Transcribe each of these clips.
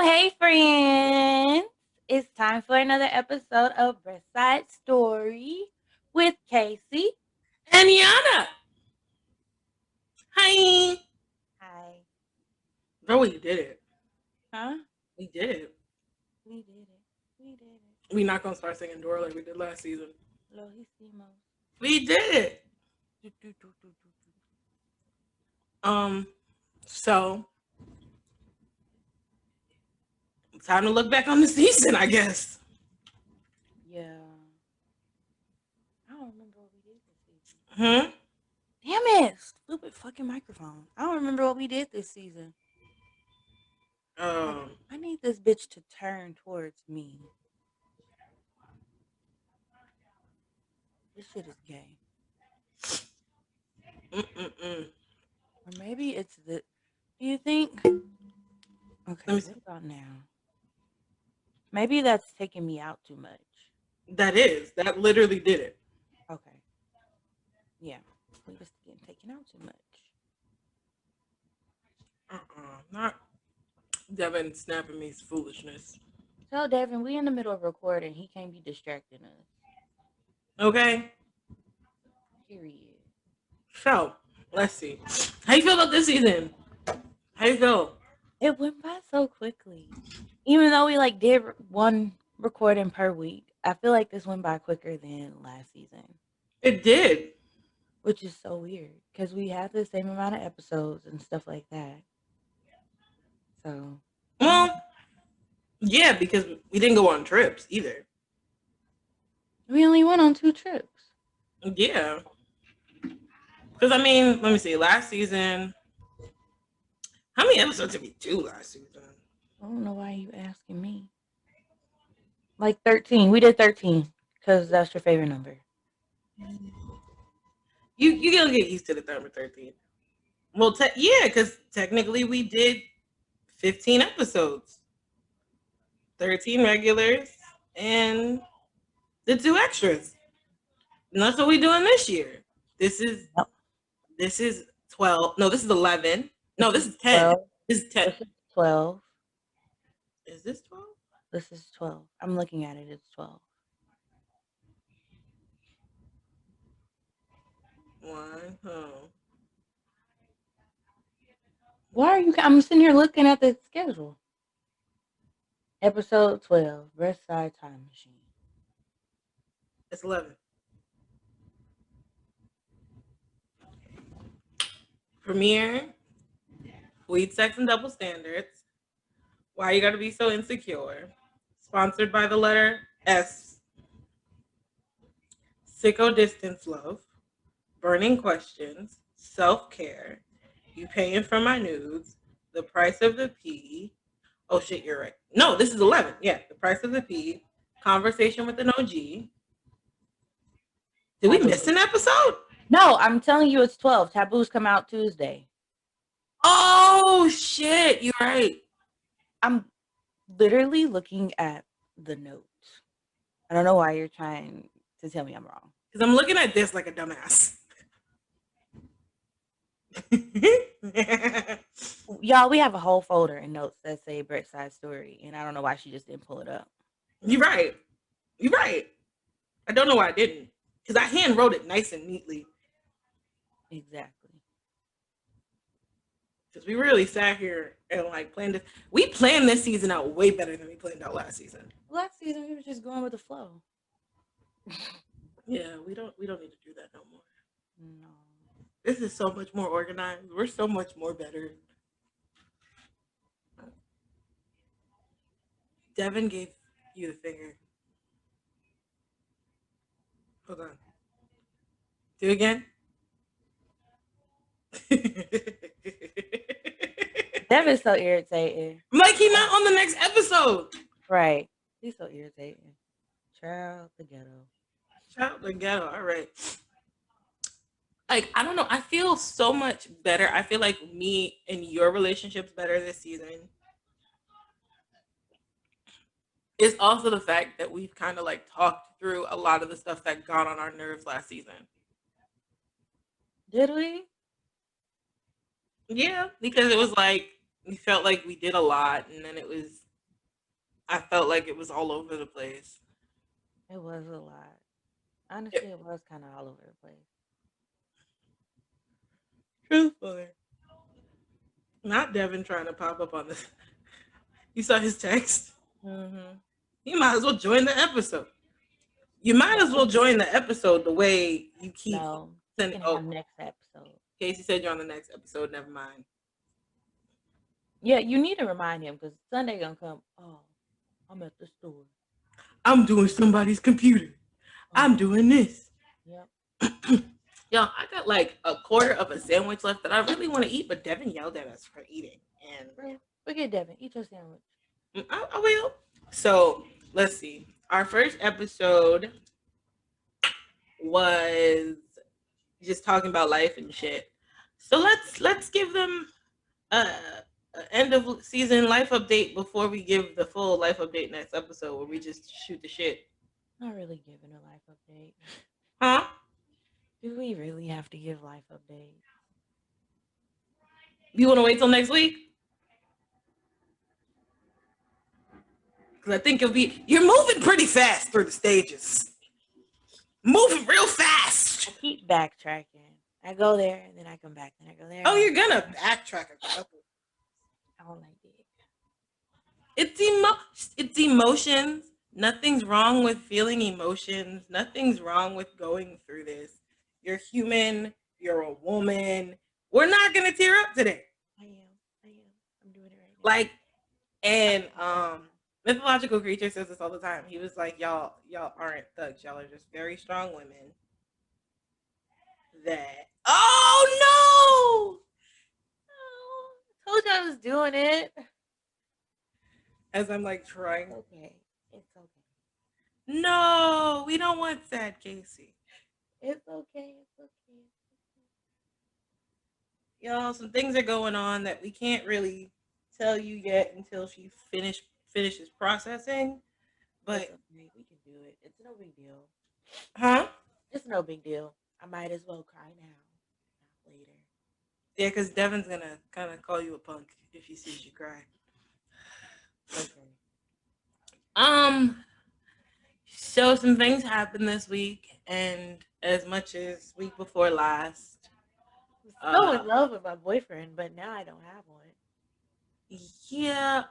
Hey, friends. It's time for another episode of Breast Side Story with Casey. And Yana. Hi. Hi. Bro, we did it. Huh? We did it. We did it. We did it. We not gonna start singing Dora like we did last season. Lohissimos. We did it. Do, do, do, do, do, do. Um, so time to look back on the season, I guess. Yeah. I don't remember what we did this season. Hmm. Damn it. Stupid fucking microphone. I don't remember what we did this season. Like, Um. I need this bitch to turn towards me. This shit is gay. Mm-mm-mm. Or maybe it's the. Do you think? Let Okay, me see. what about now? Maybe that's taking me out too much. That literally did it. Okay. Yeah. We just getting taken out too much. Not Devin snapping me's foolishness. Tell Devin we in the middle of recording. He can't be distracting us. Okay. Period. So let's see. How you feel about this season? How you feel? It went by so quickly. Even though we did one recording per week, I feel like this went by quicker than last season. It did. Which is so weird. Because we had the same amount of episodes and stuff like that. So Well, yeah, because we didn't go on trips either. we only went on 2 trips. Yeah. Because, I mean, let me see. Last season, how many episodes did we do last season? I don't know why you asking me. Like 13. We did 13. Because that's your favorite number. You gotta get used to the number 13. Well, yeah, because technically we did 15 episodes, 13 regulars, and the 2 extras. And that's what we're doing this year. This is No, this is 12. No, this is 11. No, this this is is 10. 12. This is 10. This is 12. Is this 12? This is 12. I'm looking at it. It's 12. One. Oh. Why are you? I'm sitting here looking at the schedule. Episode 12, West Side Time Machine. It's 11. Premiere, Weed, Sex, and Double Standards. Why You Gotta Be So Insecure. Sponsored by the letter S. Sicko Distance Love. Burning Questions. Self Care. You Paying for My Nudes. The Price of the Pea. Oh shit, you're right. No, this is 11. Yeah, The Price of the Pea. Conversation with an OG. Did we miss Taboo. an episode? No, I'm telling you, it's 12. Taboos come out Tuesday. Oh shit, you're right. I'm literally looking at the notes. I don't know why you're trying to tell me I'm wrong. Because I'm looking at this like a dumbass. Y'all, we have a whole folder in notes that say Brett Side Story, and I don't know why she just didn't pull it up. You're right. You're right. I don't know why I didn't. Because I hand wrote it nice and neatly. Exactly. Because we really sat here and like planned this. We planned this season out way better than we planned out last season. Last season, we were just going with the flow. Yeah, we don't need to do that no more. No. This is so much more organized. We're so much more better. Devin gave you the finger. Hold on. Do it again. Devin's so irritating. Like he's not on the next episode. Right. He's so irritating. Child, the ghetto. Shout the ghetto. All right. Like I don't know. I feel so much better. I feel like me and your relationship's better this season. It's also the fact that we've kind of like talked through a lot of the stuff that got on our nerves last season. Did we? Yeah, because it was like we felt like we did a lot, and then it was I felt like it was all over the place. It was a lot. Yeah, Honestly, it was kind of all over the place. truthfully. Not Devin trying to pop up on this. You saw his text? Mm-hmm. You might as well join the episode. You might as well join the episode the way you keep No, he sending. can have Oh, next episode. Casey said you're on the next episode. Never mind. Yeah, you need to remind him because Sunday gonna come. Oh, I'm at the store. I'm doing somebody's computer. I'm Oh, doing this. yep. Yo, I got like a quarter of a sandwich left that I really want to eat, but Devin yelled at us for eating. And Bro, forget Devin. Eat your sandwich. I will. So let's see. Our first episode was just talking about life and shit. So let's give them a end of season life update before we give the full life update next episode where we just shoot the shit. Not really giving a life update. Huh? Do we really have to give life updates? You want to wait till next week? Because I think you're moving pretty fast through the stages. Moving real fast. I keep backtracking. I go there and then I come back. Then I go there. Oh, you're gonna backtrack a couple. I don't like it. It's emotions. Nothing's wrong with feeling emotions. Nothing's wrong with going through this. You're human. You're a woman. We're not gonna tear up today. I am. I'm doing it right now. Like, and mythological creature says this all the time. He was like, y'all aren't thugs. Y'all are just very strong women. That oh I told you I was doing it. no! As I'm like trying. Okay. It's okay. No, we don't want sad Casey. It's okay. It's okay. Y'all, some things are going on that we can't really tell you yet until she finishes processing. But It's okay. We can do it. It's no big deal. huh? It's no big deal. I might as well cry now, not later. Yeah, because Devin's gonna kind of call you a punk if he sees you cry. Okay. So some things happened this week, and as much as week before last. I'm so in love with my boyfriend, but now I don't have one. Yeah,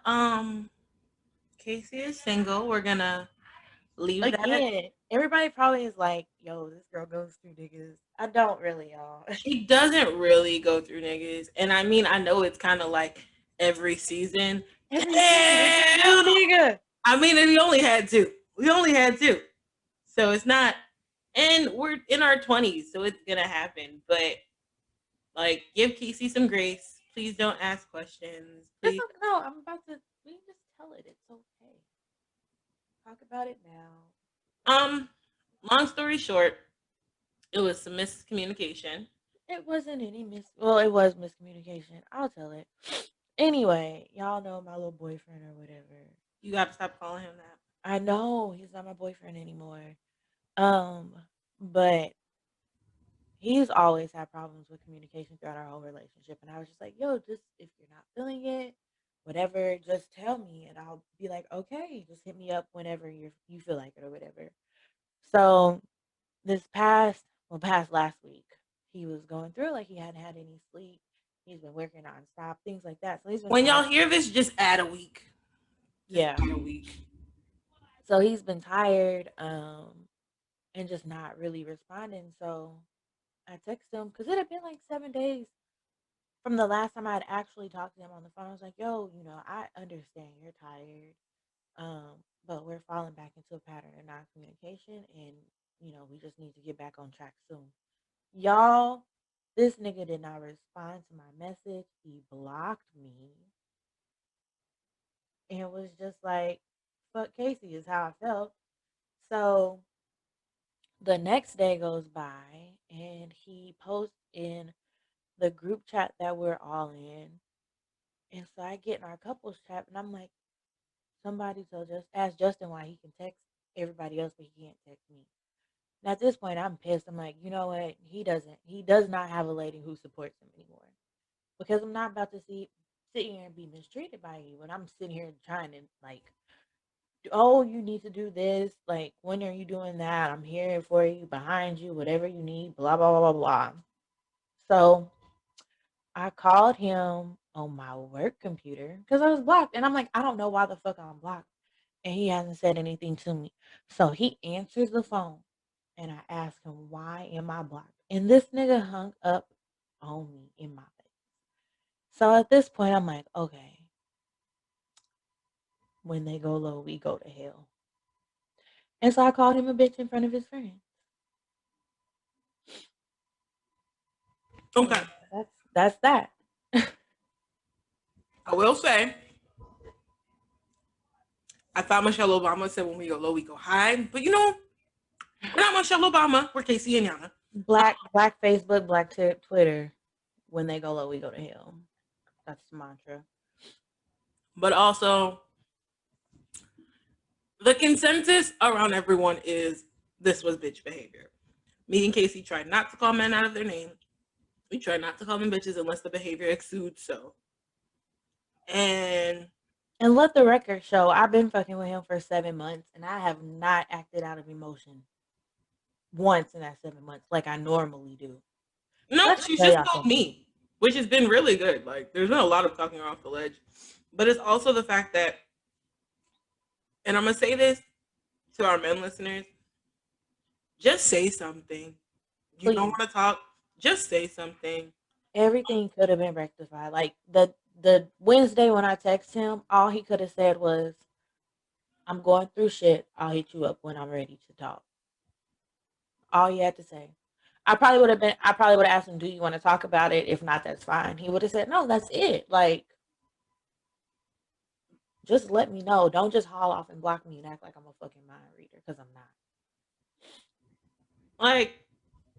Casey is single. We're gonna leave that. Again, everybody probably is like, yo, this girl goes through niggas. I don't really, y'all. She doesn't really go through niggas, and I mean, I know it's kind of like every season. Every nigga. I mean, we only had two. So it's not, and we're in our 20s, so it's gonna happen. But like, give Casey some grace. Please don't ask questions. Please. No, I'm about to. We can just tell it. It's okay. Talk about it now. Long story short, it was some miscommunication. It wasn't any well, it was miscommunication. I'll tell it. Anyway, y'all know my little boyfriend or whatever. You gotta stop calling him that. I know he's not my boyfriend anymore. But he's always had problems with communication throughout our whole relationship. And I was just like, yo, just if you're not feeling it, whatever, just tell me and I'll be like, okay, just hit me up whenever you feel like it or whatever. So past last week, he was going through like he hadn't had any sleep. He's been working nonstop, things like that. So he's been When y'all hear this, just add a week. Yeah. Add a week. So he's been tired, and just not really responding. So I texted him because it had been like 7 days from the last time I'd actually talked to him on the phone. I was like, yo, I understand you're tired. But we're falling back into a pattern of non-communication and we just need to get back on track soon. Y'all, this nigga did not respond to my message. He blocked me. And it was just like, fuck Casey is how I felt. So the next day goes by and he posts in the group chat that we're all in. And so I get in our couples chat and I'm like, somebody ask Justin why he can text everybody else, but he can't text me. And at this point, I'm pissed. I'm like, you know what? He does not have a lady who supports him anymore. Because I'm not about to sit here and be mistreated by you when I'm sitting here trying to like oh, you need to do this. Like, when are you doing that? I'm here for you, behind you, whatever you need, blah, blah, blah, blah, blah. So I called him on my work computer because I was blocked. And I'm like, I don't know why the fuck I'm blocked. And he hasn't said anything to me. So he answers the phone and I ask him, why am I blocked? And this nigga hung up on me in my face. So at this point, I'm like, okay, when they go low, we go to hell. And so I called him a bitch in front of his friends. Okay. That's that. I will say, I thought Michelle Obama said when we go low, we go high. But you know, we're not Michelle Obama. We're Casey and Yana. Black Facebook, black Twitter. When they go low, we go to hell. That's the mantra. But also, the consensus around everyone is this was bitch behavior. Me and Casey tried not to call men out of their name. We try not to call them bitches unless the behavior exudes so. And let the record show, I've been fucking with him for 7 months, and I have not acted out of emotion once in that 7 months like I normally do. no, she's just told me, which has been really good. Like, there's been a lot of talking her off the ledge. But it's also the fact that, and I'm going to say this to our men listeners, just say something. You don't want to talk, just say something. Everything could have been rectified. Like, the Wednesday when I text him, all he could have said was, I'm going through shit. I'll hit you up when I'm ready to talk. All he had to say. I probably would have asked him, do you want to talk about it? If not, that's fine. He would have said, no, that's it. Like, just let me know. Don't just haul off and block me and act like I'm a fucking mind reader, because I'm not. Like,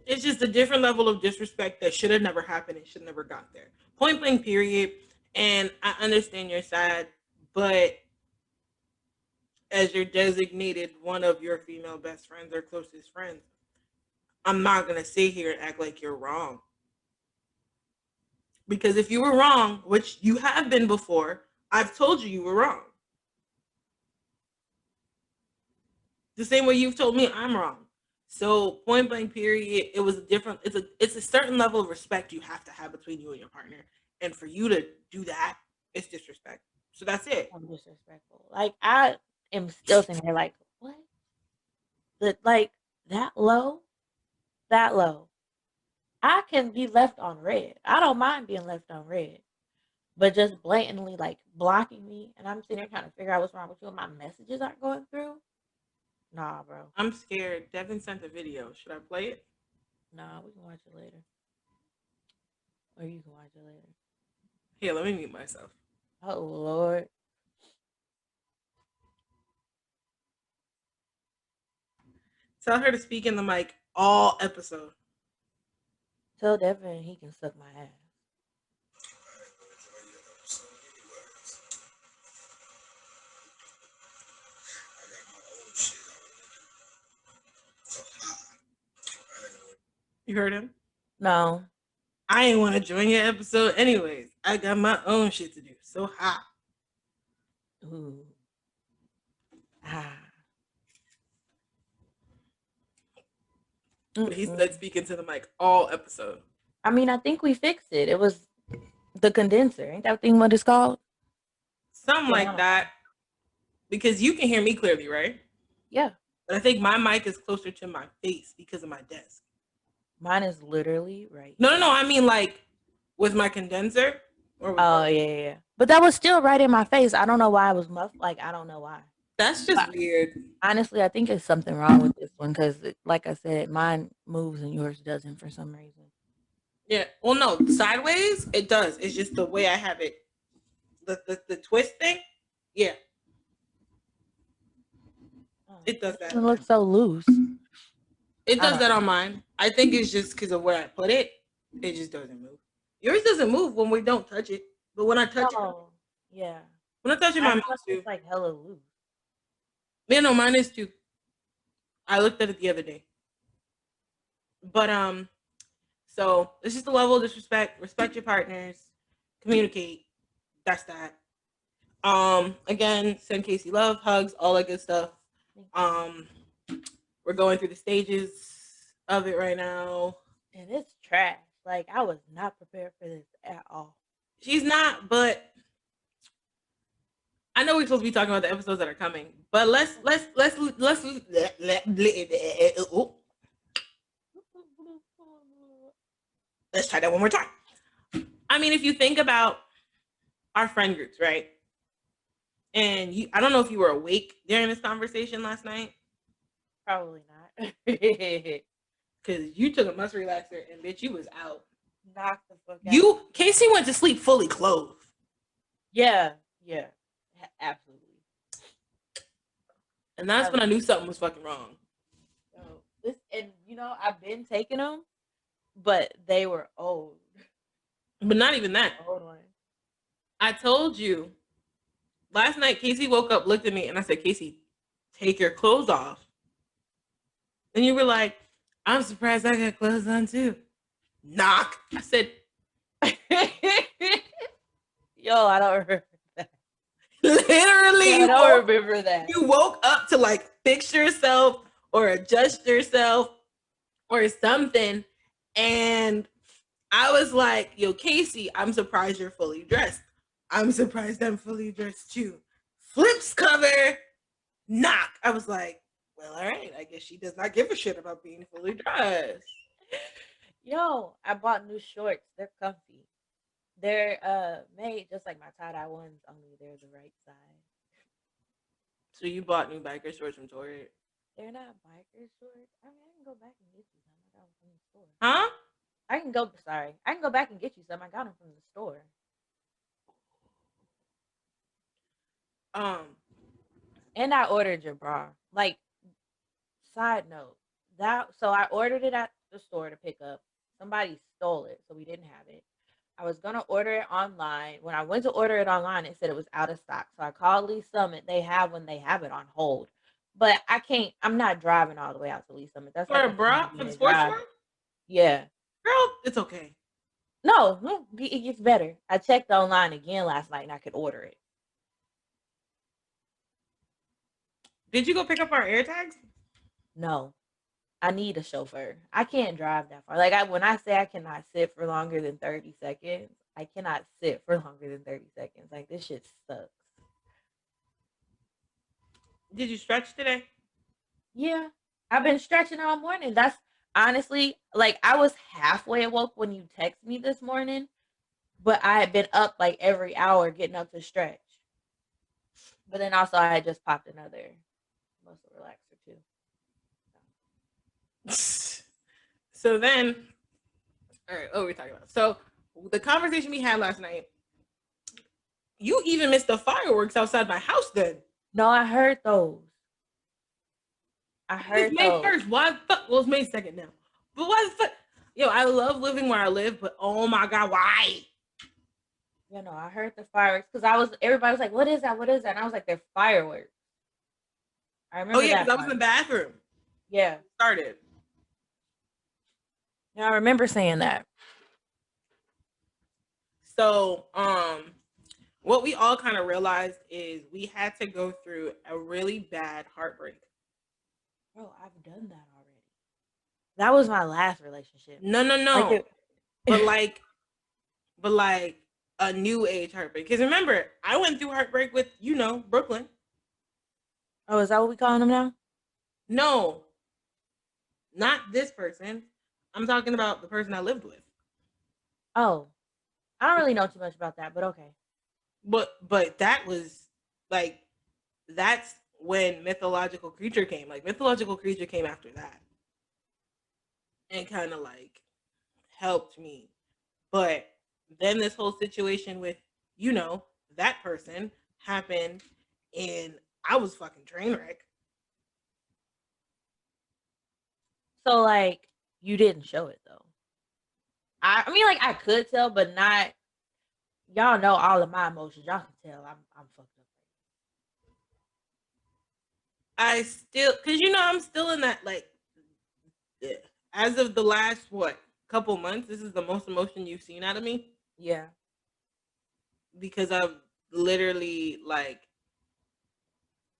it's just a different level of disrespect that should have never happened. It should never got there. Point blank, period. And I understand you're sad, but as your designated one of your female best friends or closest friends, I'm not going to sit here and act like you're wrong. Because if you were wrong, which you have been before, I've told you were wrong. The same way you've told me I'm wrong. So point blank, period. It was a different. It's a certain level of respect you have to have between you and your partner, and for you to do that, it's disrespect. So that's it. I'm disrespectful. Like, I am still sitting here like, what? Like, that low? That low. I can be left on red. I don't mind being left on red. But just blatantly, like, blocking me, and I'm sitting here trying to figure out what's wrong with you and my messages aren't going through? Nah, bro. I'm scared. Devin sent a video. Should I play it? Nah, we can watch it later. Or you can watch it later. Here, let me mute myself. Oh, Lord. Tell her to speak in the mic all episode. Tell Devin he can suck my ass. You heard him? No. I ain't want to join your episode anyways. I got my own shit to do. So hot. Ooh. Ah. But he said speaking to the mic all episode. I mean, I think we fixed it. It was the condenser. Ain't that thing what it's called? Something like that. Because you can hear me clearly, right? Yeah. But I think my mic is closer to my face because of my desk. Mine is literally right. No. I mean, like, with my condenser. Oh, yeah. But that was still right in my face. I don't know why I was muffled. Like, I don't know why. That's just weird. Honestly, I think it's something wrong with this one because, like I said, mine moves and yours doesn't for some reason. Yeah. Well, no, sideways it does. It's just the way I have it. The twist thing. Yeah. It does that. It looks so loose. It does that on mine. I think it's just because of where I put it. It just doesn't move. Yours doesn't move when we don't touch it, but when I touch it, yeah. When I touch it, my mouth is like hella loose. Yeah, no, mine is too. I looked at it the other day. But so it's just a level of disrespect. Respect your partners. Communicate. That's that. Again, send Casey love, hugs, all that good stuff. Thank you. Um, we're going through the stages of it right now. And it's trash. Like, I was not prepared for this at all. She's not, but I know we're supposed to be talking about the episodes that are coming. But let's try that one more time. I mean, if you think about our friend groups, right? And I don't know if you were awake during this conversation last night. Probably not. Because you took a must relaxer and bitch, you was out. Knock the fuck out. Casey went to sleep fully clothed. Yeah, absolutely. And that's when I knew something was fucking wrong. So I've been taking them, but they were old. But not even that. Old ones. I told you last night. Casey woke up, looked at me, and I said, "Casey, take your clothes off." And you were like, "I'm surprised I got clothes on too." Knock. I said, "Yo, I don't remember that." Literally, I don't remember that. You woke up to like fix yourself or adjust yourself or something, and I was like, "Yo, Casey, I'm surprised you're fully dressed." I'm surprised I'm fully dressed too. Flips cover, knock. I was like, well, all right. I guess she does not give a shit about being fully dressed. Yo, I bought new shorts. They're comfy. They're made just like my tie-dye ones, only they're the right size. So you bought new biker shorts from Torrid? They're not biker shorts. I mean, I can go back and get you some. I got them from the store. Huh? I can go back and get you some. I got them from the store. And I ordered your bra. Like, side note, so I ordered it at the store to pick up. Somebody stole it, so we didn't have it. I was gonna order it online. When I went to order it online, it said it was out of stock. So I called Lee Summit. They have it on hold. But I'm not driving all the way out to Lee Summit. That's for a bra for the sports bra? Yeah. Girl, it's okay. No, it gets better. I checked online again last night and I could order it. Did you go pick up our AirTags? No. I need a chauffeur. I can't drive that far. Like when I say I cannot sit for longer than 30 seconds, I cannot sit for longer than 30 seconds. Like this shit sucks. Did you stretch today? Yeah. I've been stretching all morning. That's honestly, like I was halfway awoke when you texted me this morning, but I had been up like every hour getting up to stretch. But then also I had just popped another muscle relaxer too. So then, all right, what were we talking about? So the conversation we had last night, you even missed the fireworks outside my house then. No, I heard those. It's May 1st. Why the fuck? Well, it's May 2nd now. But why the fuck? Yo, I love living where I live, but oh my God, why? You know, I heard the fireworks because everybody was like, what is that? What is that? And I was like, they're fireworks. I remember. Oh yeah, because I was in the bathroom. Yeah. Started. Yeah, I remember saying that. So, what we all kind of realized is we had to go through a really bad heartbreak. Bro, I've done that already. That was my last relationship. No. But like a new age heartbreak. Because remember, I went through heartbreak with, Brooklyn. Oh, is that what we calling them now? No, not this person. I'm talking about the person I lived with. Oh, I don't really know too much about that, but okay. But that was like, that's when Mythological Creature came. Like Mythological Creature came after that. And kind of like helped me. But then this whole situation with, that person happened and I was fucking train wreck. So like you didn't show it though. I mean like I could tell, but not y'all know all of my emotions. Y'all can tell I'm fucked up. I still, because I'm still in that, like, as of the last couple months, this is the most emotion you've seen out of me. Yeah, because I've literally like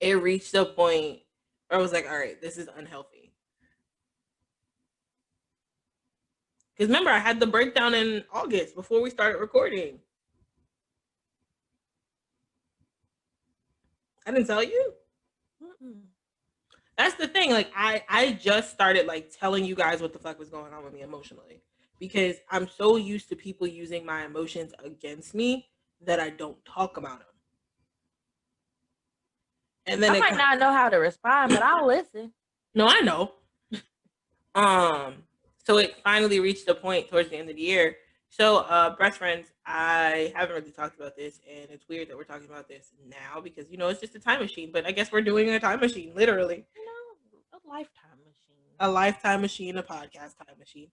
it reached a point where I was like, all right, this is unhealthy. Because remember, I had the breakdown in August before we started recording. I didn't tell you. Mm-mm. That's the thing. Like I just started like telling you guys what the fuck was going on with me emotionally because I'm so used to people using my emotions against me that I don't talk about them. And then I might not know how to respond, but I'll listen. No, I know. So it finally reached a point towards the end of the year. So, best friends, I haven't really talked about this, and it's weird that we're talking about this now because it's just a time machine. But I guess we're doing a time machine, literally. A lifetime machine. A lifetime machine, a podcast time machine.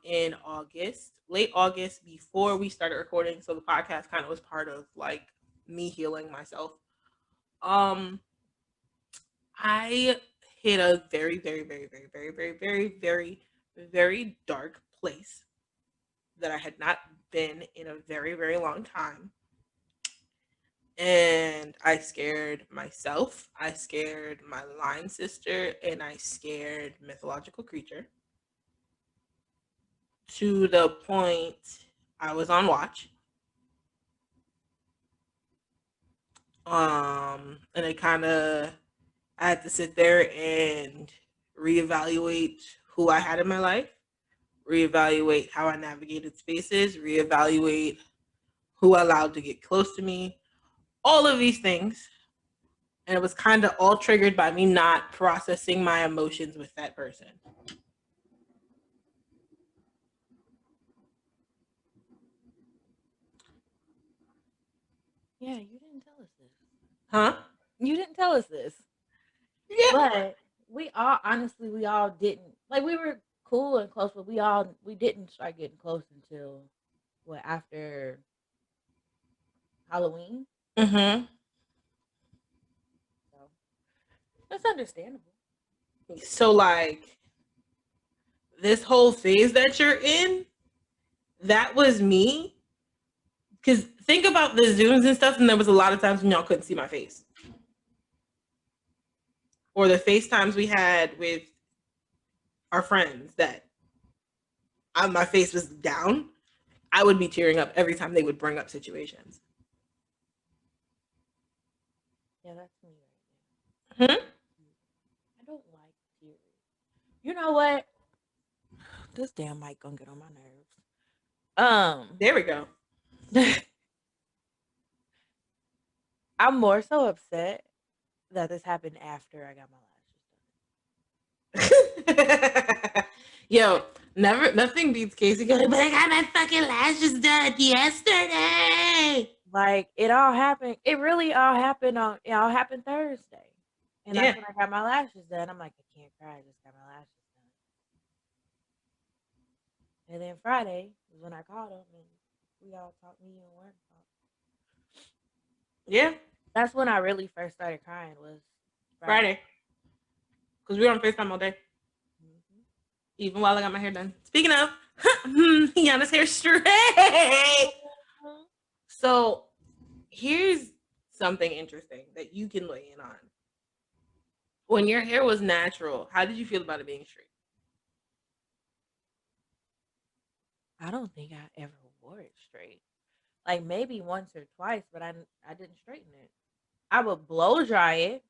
In August, late August, before we started recording, so the podcast kind of was part of like me healing myself. I hit a very, very, very, very, very, very, very, very, very dark place that I had not been in a very, very long time. And I scared myself, I scared my line sister, and I scared mythological creature to the point I was on watch. And I had to sit there and reevaluate who I had in my life, reevaluate how I navigated spaces, reevaluate who I allowed to get close to me, all of these things. And it was kind of all triggered by me not processing my emotions with that person. Yeah, you didn't tell us this. Huh? You didn't tell us this. Yeah. But we all didn't. Like, we were cool and close, but we didn't start getting close until after Halloween. Mm-hmm. So that's understandable. So like this whole phase that you're in, that was me. Because think about the Zooms and stuff, and there was a lot of times when y'all couldn't see my face. Or the FaceTimes we had with our friends that my face was down. I would be tearing up every time they would bring up situations. Yeah, that's me right now. Hmm? I don't like tears. You know what? This damn mic gonna get on my nerves. There we go. I'm more so upset that this happened after I got my lashes done. Yo, nothing beats Casey going, but I got my fucking lashes done yesterday. Like, it all happened. It really all happened Thursday. And that's when I got my lashes done. I'm like, I can't cry. I just got my lashes done. And then Friday was when I called him and we all talked, me and Warren talked. Yeah. That's when I really first started crying was Friday. Because we were on FaceTime all day. Mm-hmm. Even while I got my hair done. Speaking of, Yana's hair straight. Mm-hmm. So here's something interesting that you can weigh in on. When your hair was natural, how did you feel about it being straight? I don't think I ever wore it straight. Like maybe once or twice, but I didn't straighten it. I would blow dry it,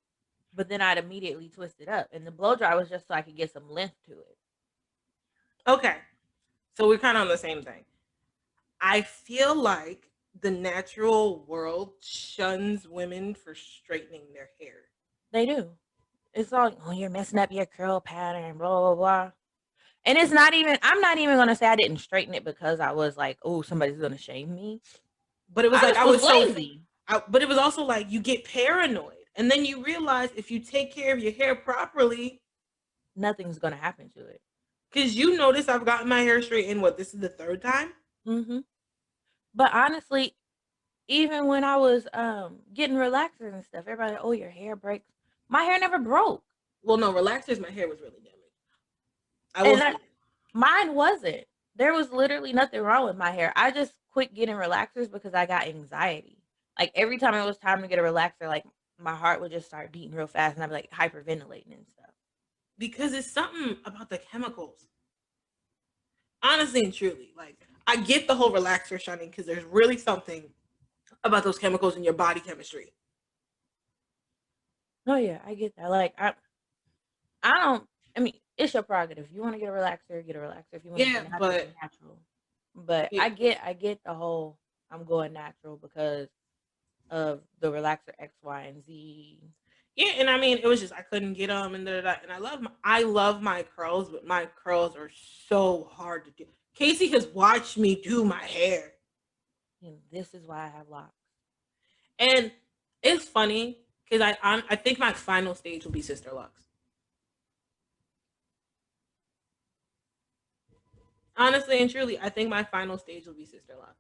but then I'd immediately twist it up. And the blow dry was just so I could get some length to it. Okay. So we're kind of on the same thing. I feel like the natural world shuns women for straightening their hair. They do. It's all, oh, you're messing up your curl pattern, blah, blah, blah. And I'm not even going to say I didn't straighten it because I was like, oh, somebody's going to shame me. But it was I was lazy. But it was also like you get paranoid. And then you realize if you take care of your hair properly, nothing's going to happen to it. Because you notice I've gotten my hair straightened, this is the third time? Mm-hmm. But honestly, even when I was getting relaxers and stuff, everybody like, oh, your hair breaks. My hair never broke. Well, no, relaxers, my hair was really damaged. Mine wasn't. There was literally nothing wrong with my hair. I just quit getting relaxers because I got anxiety. Like every time it was time to get a relaxer, like my heart would just start beating real fast, and I'd be like hyperventilating and stuff. Because it's something about the chemicals. Honestly and truly, like I get the whole relaxer shunning because there's really something about those chemicals in your body chemistry. Oh yeah, I get that. Like I don't. I mean, it's your prerogative. If you want to get a relaxer, get a relaxer. If you want to Yeah, get natural, but get natural. But yeah, I get the whole. I'm going natural because of the relaxer X, Y, and Z. yeah, and I mean, it was just I couldn't get them, and and I love my curls, but my curls are so hard to do. Casey has watched me do my hair, And this is why I have locks. and it's funny because I think my final stage will be Sister Lux. Honestly and truly, I think my final stage will be Sister Lux.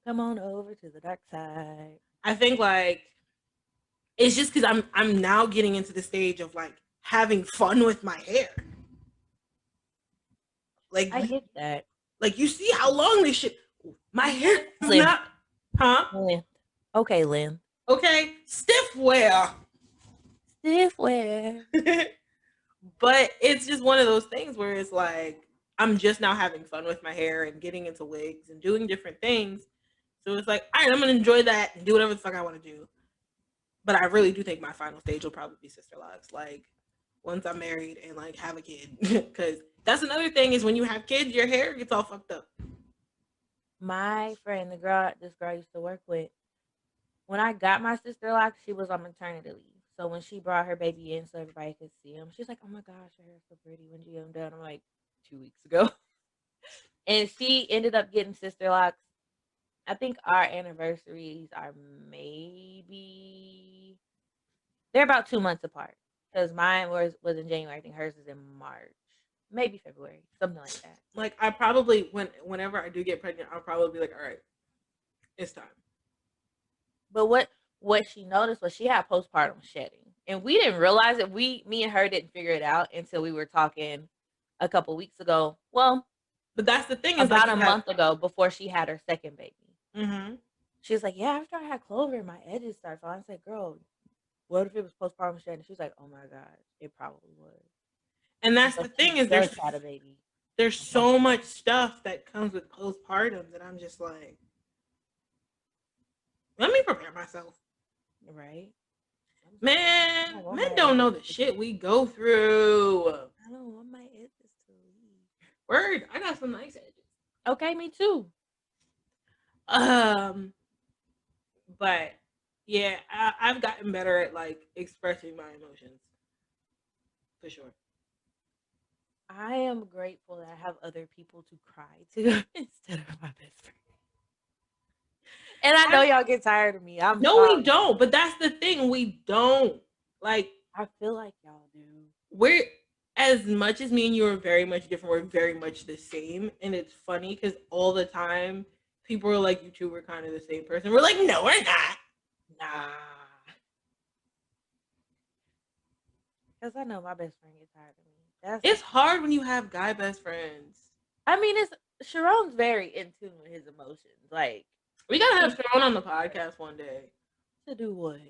Come on over to the dark side. I think like it's just because I'm now getting into the stage of like having fun with my hair. Like I get that. like you see how long this shit. My hair is Length. not, huh? Length. Okay, Lynn. Okay, stiff wear. Stiff wear. But it's just one of those things where it's like I'm just now having fun with my hair and getting into wigs and doing different things. So it's like, all right, I'm gonna enjoy that and do whatever the fuck I want to do. But I really do think my final stage will probably be Sister Lux. Like once I'm married and like have a kid, because that's another thing is when you have kids, your hair gets all fucked up. My friend, this girl I used to work with, when I got my sister locks, she was on maternity leave. So when she brought her baby in so everybody could see him, she's like, "Oh my gosh, your hair's so pretty. When did you get them done?" I'm like, 2 weeks ago. And she ended up getting sister locks. I think our anniversaries are maybe they're about 2 months apart. Because mine was in January. I think hers is in March. Maybe February. Something like that. Like I probably whenever I do get pregnant, I'll probably be like, all right, it's time. But what she noticed was she had postpartum shedding. And we didn't realize it. Me and her didn't figure it out until we were talking a couple weeks ago. Well, But that's the thing is about like a month ago before she had her second baby. Mm-hmm. She was like, "Yeah, after I had Clover, my edges started falling." I said, "Girl, what if it was postpartum shedding?" She was like, "Oh my god, it probably was." And that's So the she thing is just had a baby. there's so much stuff that comes with postpartum that I'm just like, let me prepare myself. Right? Man, men don't know the shit we go through. I don't want my edges to leave. Word, I got some nice edges. Okay, me too. But yeah, I've gotten better at like expressing my emotions. For sure. I am grateful that I have other people to cry to instead of my best friend. And I know y'all get tired of me. No, sorry. We don't. But that's the thing. We don't. Like, I feel like y'all do. We're as much as me and you are very much different. We're very much the same, and it's funny because all the time people are like, "You two were kind of the same person." We're like, "No, we're not." Nah. Because I know my best friend gets tired of me. It's hard when you have guy best friends. I mean, Sharon's very in tune with his emotions. Like, we gotta have Sharon on the podcast one day. To do what?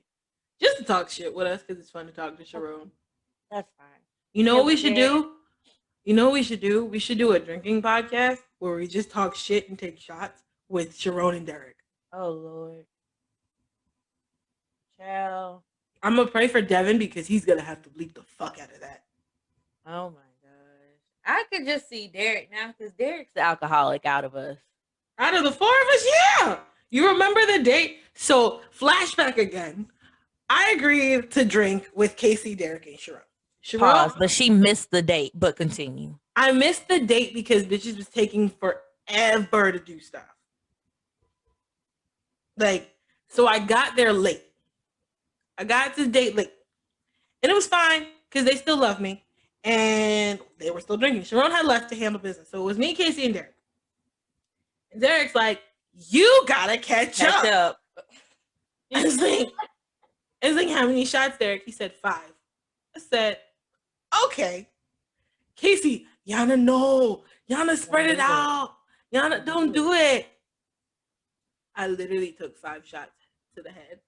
Just to talk shit with us because it's fun to talk to Sharon. That's fine. You know what we should do? You know what we should do? We should do a drinking podcast where we just talk shit and take shots with Sharon and Derek. Oh, Lord. Child. I'm going to pray for Devin because he's going to have to bleep the fuck out of that. Oh, my gosh. I could just see Derek now because Derek's the alcoholic out of us. Out of the four of us, yeah. You remember the date? So, flashback again. I agreed to drink with Casey, Derek, and Sharon. Pause, but she missed the date, but continue. I missed the date because bitches was taking forever to do stuff. Like, so I got there late. I got to the date late. And it was fine because they still love me. And they were still drinking. Sharon had left to handle business. So it was me, Casey, and Derek. And Derek's like, you gotta catch up. I was like, how many shots, Derek? He said 5. I said, okay. Casey, Yana, no. Yana, spread it out. Yana, don't do it. I literally took 5 shots to the head.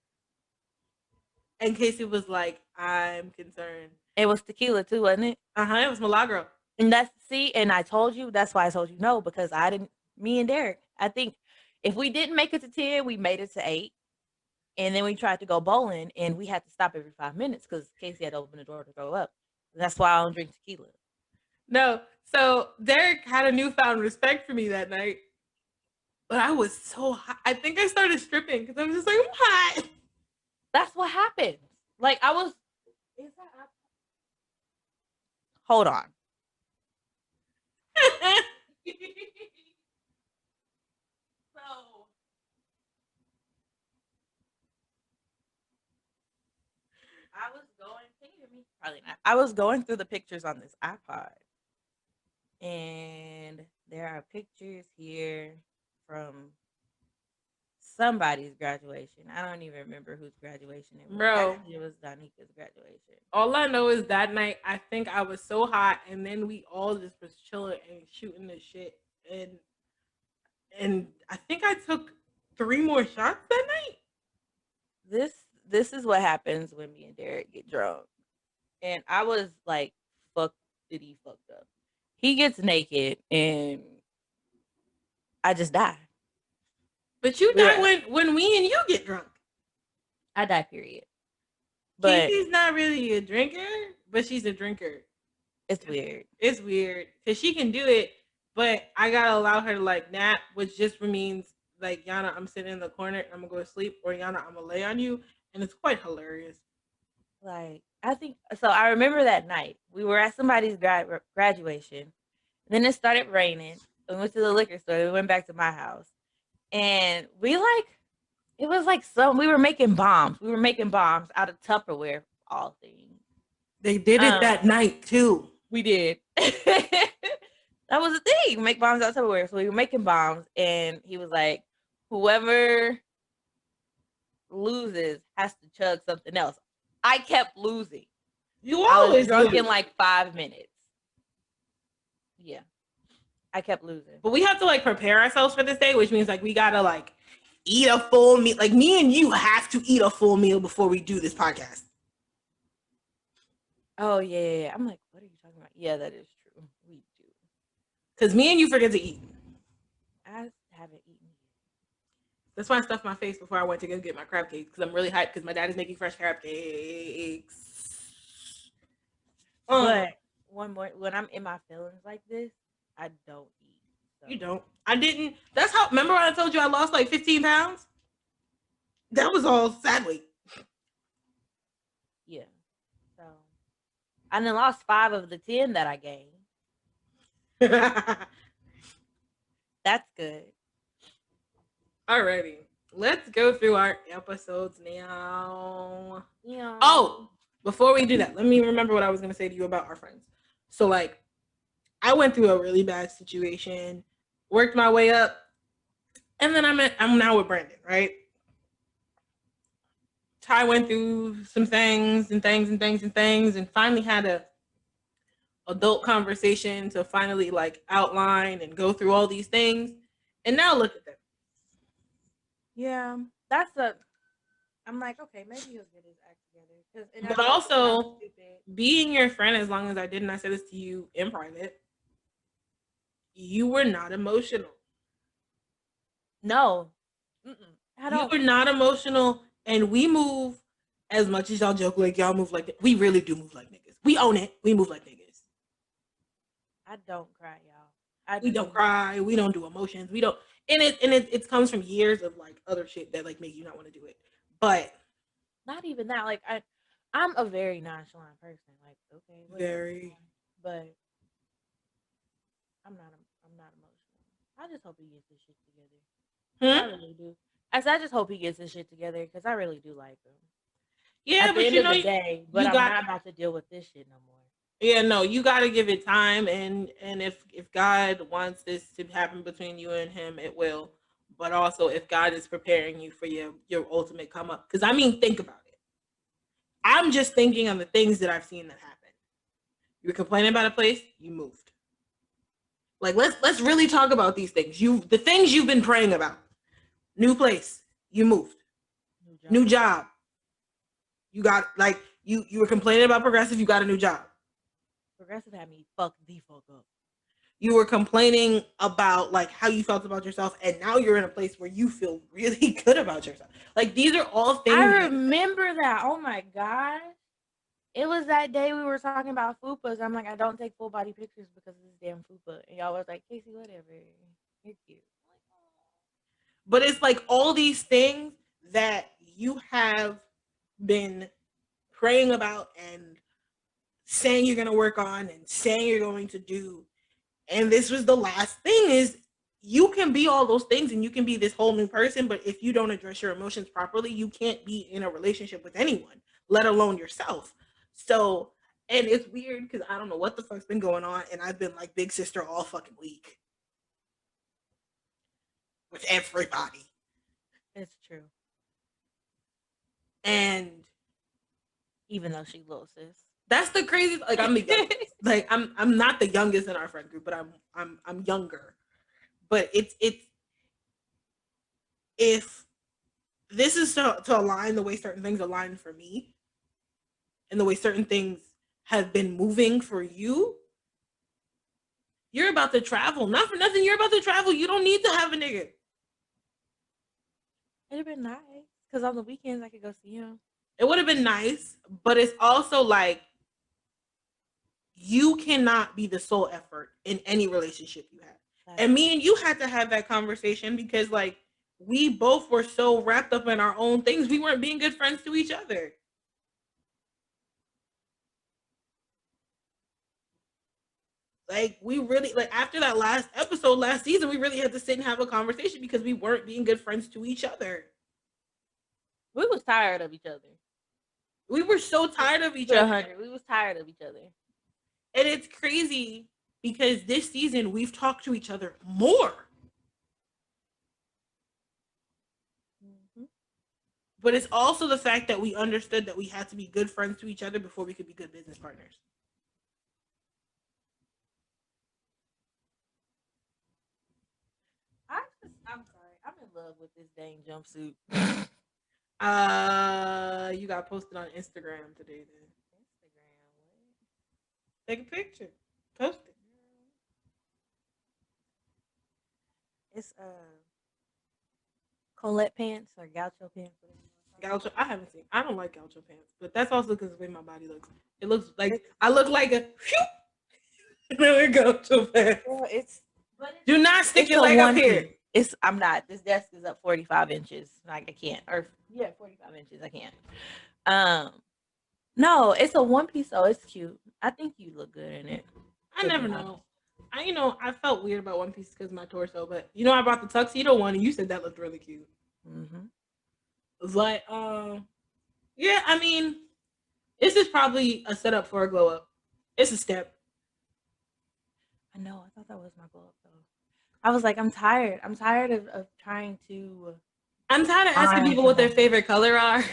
And Casey was like, I'm concerned. It was tequila too, wasn't it? It was Milagro. And and I told you, that's why I told you no, because me and Derek, I think if we didn't make it to 10, we made it to 8. And then we tried to go bowling and we had to stop every 5 minutes because Casey had to open the door to throw up. That's why I don't drink tequila. No, so Derek had a newfound respect for me that night. But I was so hot. I think I started stripping because I was just like, I'm hot. That's what happened. Like I was. Hold on. So I was going. Can you hear me? Probably not. I was going through the pictures on this iPod, and there are pictures here from somebody's graduation. I don't even remember whose graduation it was. Bro, actually, it was Donika's graduation. All I know is that night I think I was so hot, and then we all just was chilling and shooting the shit, and I think I took 3 more shots that night. This is what happens when me and Derek get drunk, and I was like, fucked up. He gets naked, and I just die. But you die when we and you get drunk. I die, period. But Casey's not really a drinker, but she's a drinker. It's weird. It's weird because she can do it, but I gotta allow her to like nap, which just means like, Yana, I'm sitting in the corner, I'm gonna go to sleep, or Yana, I'm gonna lay on you, and it's quite hilarious. Like, I think so. I remember that night we were at somebody's graduation. Then it started raining. We went to the liquor store. We went back to my house. And we it was like we were making bombs. We were making bombs out of Tupperware, all things. They did it that night too. We did. That was the thing, make bombs out of Tupperware. So we were making bombs, and he was like, whoever loses has to chug something else. I kept losing. You always I was drunk in like 5 minutes. Yeah. I kept losing. But we have to like prepare ourselves for this day, which means like we gotta like eat a full meal. Like me and you have to eat a full meal before we do this podcast. Oh yeah. I'm like, what are you talking about? Yeah, that is true. We do. Because me and you forget to eat. I haven't eaten. That's why I stuffed my face before I went to go get my crab cakes, because I'm really hyped because my dad is making fresh crab cakes. But one more, when I'm in my feelings like this, I don't eat. So. You don't. I didn't. That's how. Remember when I told you I lost like 15 pounds? That was all sad weight. Yeah. So I then lost 5 of the 10 that I gained. That's good. Alrighty. Let's go through our episodes now. Yeah. Oh, before we do that, let me remember what I was going to say to you about our friends. So like, I went through a really bad situation, worked my way up, and then I'm now with Brandon, right? Ty went through some things and finally had a adult conversation to finally like outline and go through all these things. And now look at them. Yeah, I'm like, okay, maybe he'll get his act together. But also, being your friend, as long as I did, and I said this to you in private, you were not emotional. No. I don't. You were not emotional, and we move, as much as y'all joke like y'all move like that, we really do move like niggas. We own it. We move like niggas. I don't cry, y'all. We don't cry. We don't do emotions. We don't. And it comes from years of like other shit that like make you not want to do it. But not even that. Like I'm a very nonchalant person. Like, okay, very. But I'm not emotional. I just hope he gets his shit together. I really do. I just hope he gets his shit together because I really do like him. Yeah, at the end of the day, but I'm not about to deal with this shit no more. Yeah, no, you got to give it time, and if God wants this to happen between you and him, it will. But also, if God is preparing you for your ultimate come up, because I mean, think about it. I'm just thinking of the things that I've seen that happen. You were complaining about a place, you moved. Like let's really talk about these things. The things you've been praying about. New place. You moved. New job. You got like you were complaining about Progressive, you got a new job. Progressive had me fucked the fuck up. You were complaining about like how you felt about yourself, and now you're in a place where you feel really good about yourself. Like these are all things. I remember that. Oh my god. It was that day we were talking about fupas. I'm like, I don't take full body pictures because of this damn fupa. And y'all was like, Casey, whatever. You're cute. But it's like all these things that you have been praying about and saying you're going to work on and saying you're going to do. And this was the last thing is you can be all those things and you can be this whole new person, but if you don't address your emotions properly, you can't be in a relationship with anyone, let alone yourself. So, and it's weird because I don't know what the fuck's been going on, and I've been like big sister all fucking week with everybody. It's true. And even though she little sis, that's the craziest. Like I'm the youngest. Like I'm not the youngest in our friend group, but I'm younger. But it's if this is to align the way certain things align for me, and the way certain things have been moving for you, you're about to travel. Not for nothing, you're about to travel. You don't need to have a nigga. It'd have been nice because on the weekends I could go see him. It would have been nice, but it's also like you cannot be the sole effort in any relationship you have. And me and you had to have that conversation because like we both were so wrapped up in our own things. We weren't being good friends to each other. Like we really like after that last episode last season, we really had to sit and have a conversation because we weren't being good friends to each other. We was tired of each other. We were so tired of each other. We was tired of each other. And it's crazy because this season we've talked to each other more. Mm-hmm. But it's also the fact that we understood that we had to be good friends to each other before we could be good business partners. I'm sorry. I'm in love with this dang jumpsuit. You got posted on Instagram today then. Instagram, what? Take a picture. Post it. It's Colette pants or gaucho pants. Gaucho, I haven't seen. I don't like gaucho pants, but that's also because the way my body looks. It looks like I look like a gaucho pants. Do not stick your leg up here. I'm not. This desk is up 45 inches. Like I can't. Or 45 inches. I can't. No, it's a one piece, so it's cute. I think you look good in it. I never know. I felt weird about one piece because of my torso, but I brought the tuxedo one, and you said that looked really cute. Mm-hmm. But yeah, I mean, this is probably a setup for a glow up. It's a step. I know. I thought that was my glow up though. I was like, I'm tired. I'm tired of trying to. I'm tired of asking people what their favorite color are.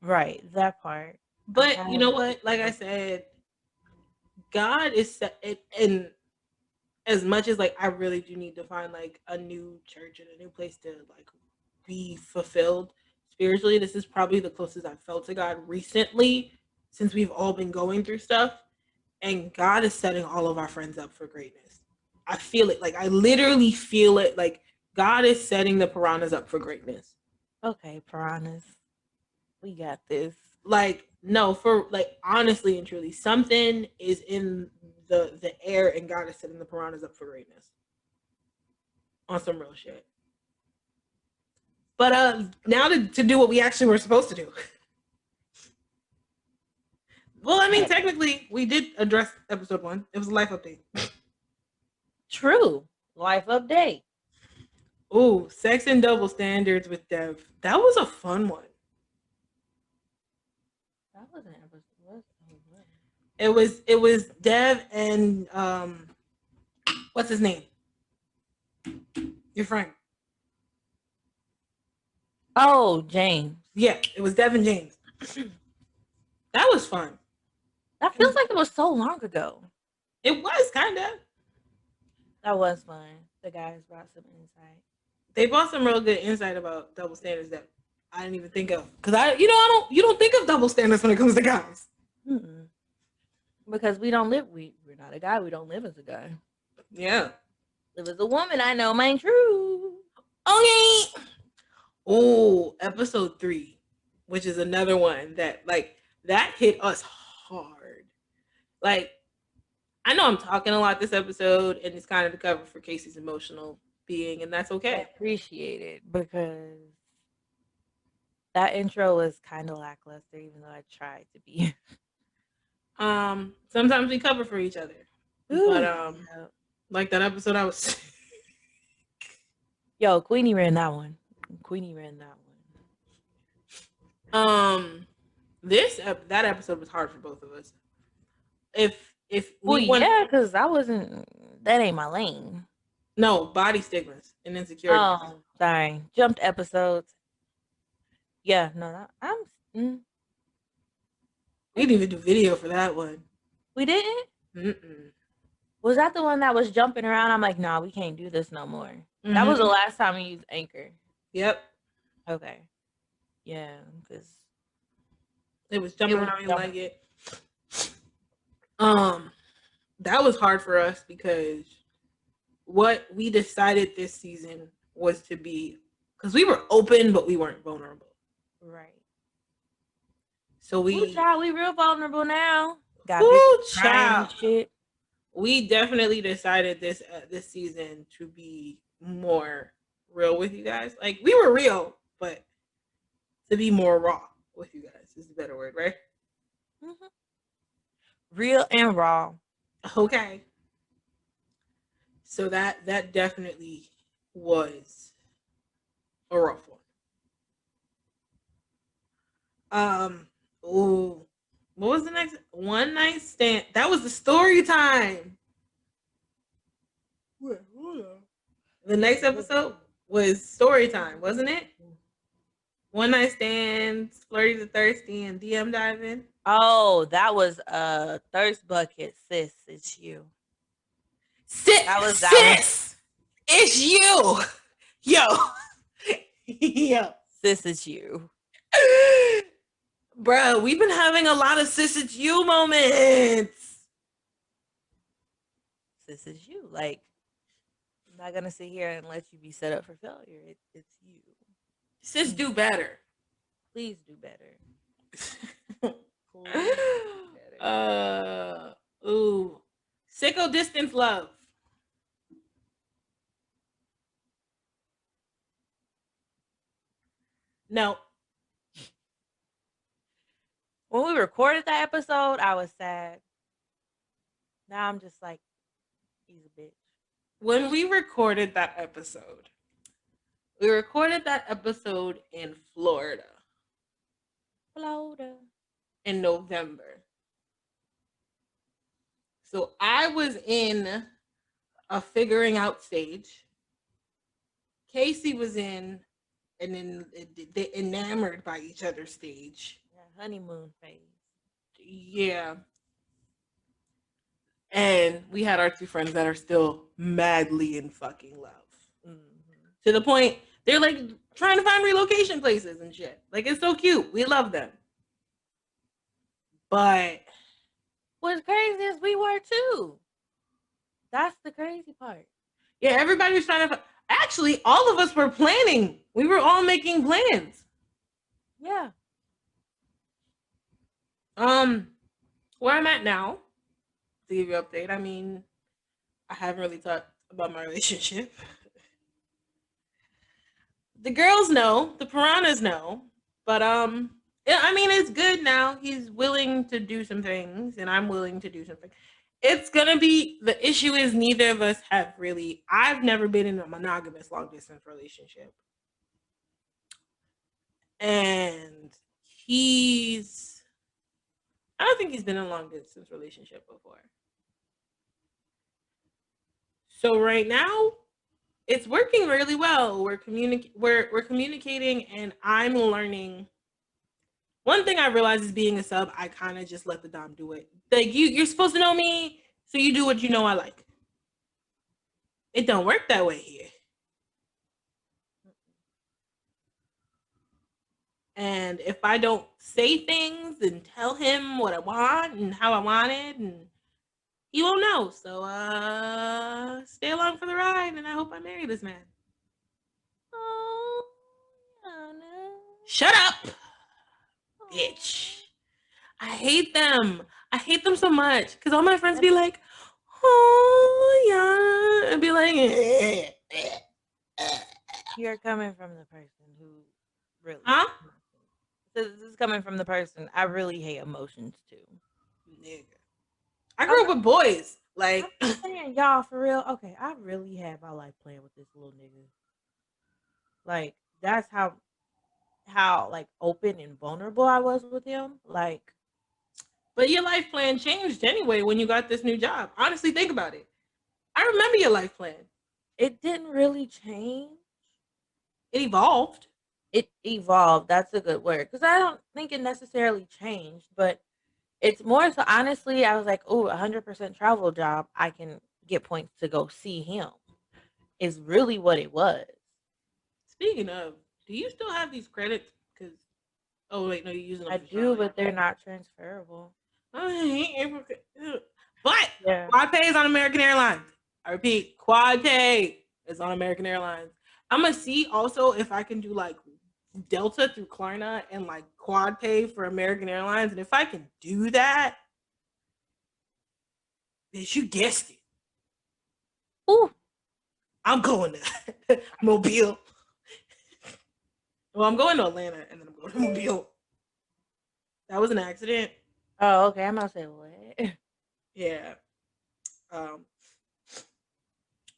Right, that part. But you know what? Like I said, God is set, and as much as like I really do need to find like a new church and a new place to like be fulfilled spiritually, this is probably the closest I've felt to God recently since we've all been going through stuff. And God is setting all of our friends up for greatness. I feel it. Like I literally feel it. Like God is setting the piranhas up for greatness. Okay, piranhas. We got this. Like, no, for like honestly and truly, something is in the air and God is setting the piranhas up for greatness. On some real shit. But now to do what we actually were supposed to do. Well, I mean, technically, we did address episode 1. It was a life update. True. Life update. Ooh, Sex and Double Standards with Dev. That was a fun one. That wasn't episode. It was Dev and what's his name? Your friend. Oh, James. Yeah, it was Dev and James. That was fun. That feels like it was so long ago. It was kind of. That was fun. The guys brought some insight. They brought some real good insight about double standards that I didn't even think of. Cause you don't think of double standards when it comes to guys. Mm-mm. Because we're not a guy. We don't live as a guy. Yeah. Live as a woman. I know mine true. Okay. Oh, episode 3, which is another one that that hit us hard. Like, I know I'm talking a lot this episode, and it's kind of the cover for Casey's emotional being, and that's I okay. appreciate it because that intro was kind of lackluster, even though I tried to be. Sometimes we cover for each other. But Yeah. like that episode I was Yo, Queenie ran that one. That episode was hard for both of us. If Well, we want, yeah, because that ain't my lane. no, body stigmas and insecurities. Oh, sorry. Jumped episodes. Yeah, no, We didn't even do video for that one. we didn't? Mm-mm. Was that the one that was jumping around? I'm like, nah, we can't do this no more. That was the last time we used Anchor. Yep. Okay. Yeah, because it was jumping around like it. That was hard for us because what we decided this season was to be, because we were open but we weren't vulnerable. Right. So we real vulnerable now. Got child. Shit. We definitely decided this season to be more real with you guys. Like, we were real, but to be more raw with you guys is the better word, right? Mm-hmm. Real and raw. Okay. So that definitely was a rough one. Ooh. What was the next? One Night Stand. That was the story time. Wait, hold on. The next episode was story time, wasn't it? One Night Stands, Flirty the Thirsty, and DM Diving. Oh, that was a thirst bucket, sis. It's you. Sis, it's you. Yo. Yo. Sis, it's you. Bro, we've been having a lot of sis, it's you moments. Sis, it's you. Like, I'm not going to sit here and let you be set up for failure. It's you. Sis, do better. Please do better. Please do better. Ooh. Sicko Distance Love. No. When we recorded that episode, I was sad. Now I'm just like, he's a bitch. When we recorded that episode in Florida. In November. So I was in a figuring out stage. Casey was in the enamored by each other stage. Honeymoon phase. Yeah. And we had our two friends that are still madly in fucking love. Mm-hmm. To the point, they're like trying to find relocation places and shit. Like, it's so cute. We love them. But what's crazy is we were too. That's the crazy part. Yeah, everybody was trying to... Actually, all of us were planning. We were all making plans. Yeah. Where I'm at now, to give you an update, I mean, I haven't really talked about my relationship. The girls know, the piranhas know, but I mean, it's good now. He's willing to do some things, and I'm willing to do something. It's gonna be, the issue is neither of us have really, I've never been in a monogamous long distance relationship. And I don't think he's been in a long distance relationship before. So right now, it's working really well. We're communicating, and I'm learning. One thing I realized is being a sub, I kind of just let the dom do it. Like, you're supposed to know me, so you do what you know I like. It don't work that way here. And if I don't say things and tell him what I want and how I want it, and he won't know. So stay along for the ride, and I hope I marry this man. Oh, Yana. Shut up, bitch. I hate them. I hate them so much because all my friends be like, oh yeah, and be like, You're coming from the person who really. huh? This is coming from the person I really hate emotions too. Nigga. I grew up with boys. Like, I'm saying, y'all, for real. Okay, I really had my life playing with this little nigga. Like, that's how like open and vulnerable I was with him. Like, but your life plan changed anyway when you got this new job. Honestly, think about it. I remember your life plan. it didn't really change. It evolved. It evolved. That's a good word because I don't think it necessarily changed, but it's more so. Honestly, I was like, oh, 100% travel job. I can get points to go see him. Is really what it was. Speaking of, do you still have these credits? Because oh wait, no, you're using them I for do, Charlotte. but they're not transferable. But Yeah. Quad Pay is on American Airlines. I repeat, Quad Pay is on American Airlines. I'm gonna see also if I can do like Delta through Klarna and like Quad Pay for American Airlines, and if I can do that, bitch, you guessed it. Ooh. I'm going to Mobile. Well, I'm going to Atlanta and then I'm going to Mobile. That was an accident. Oh, okay. I'm gonna say what? Yeah. All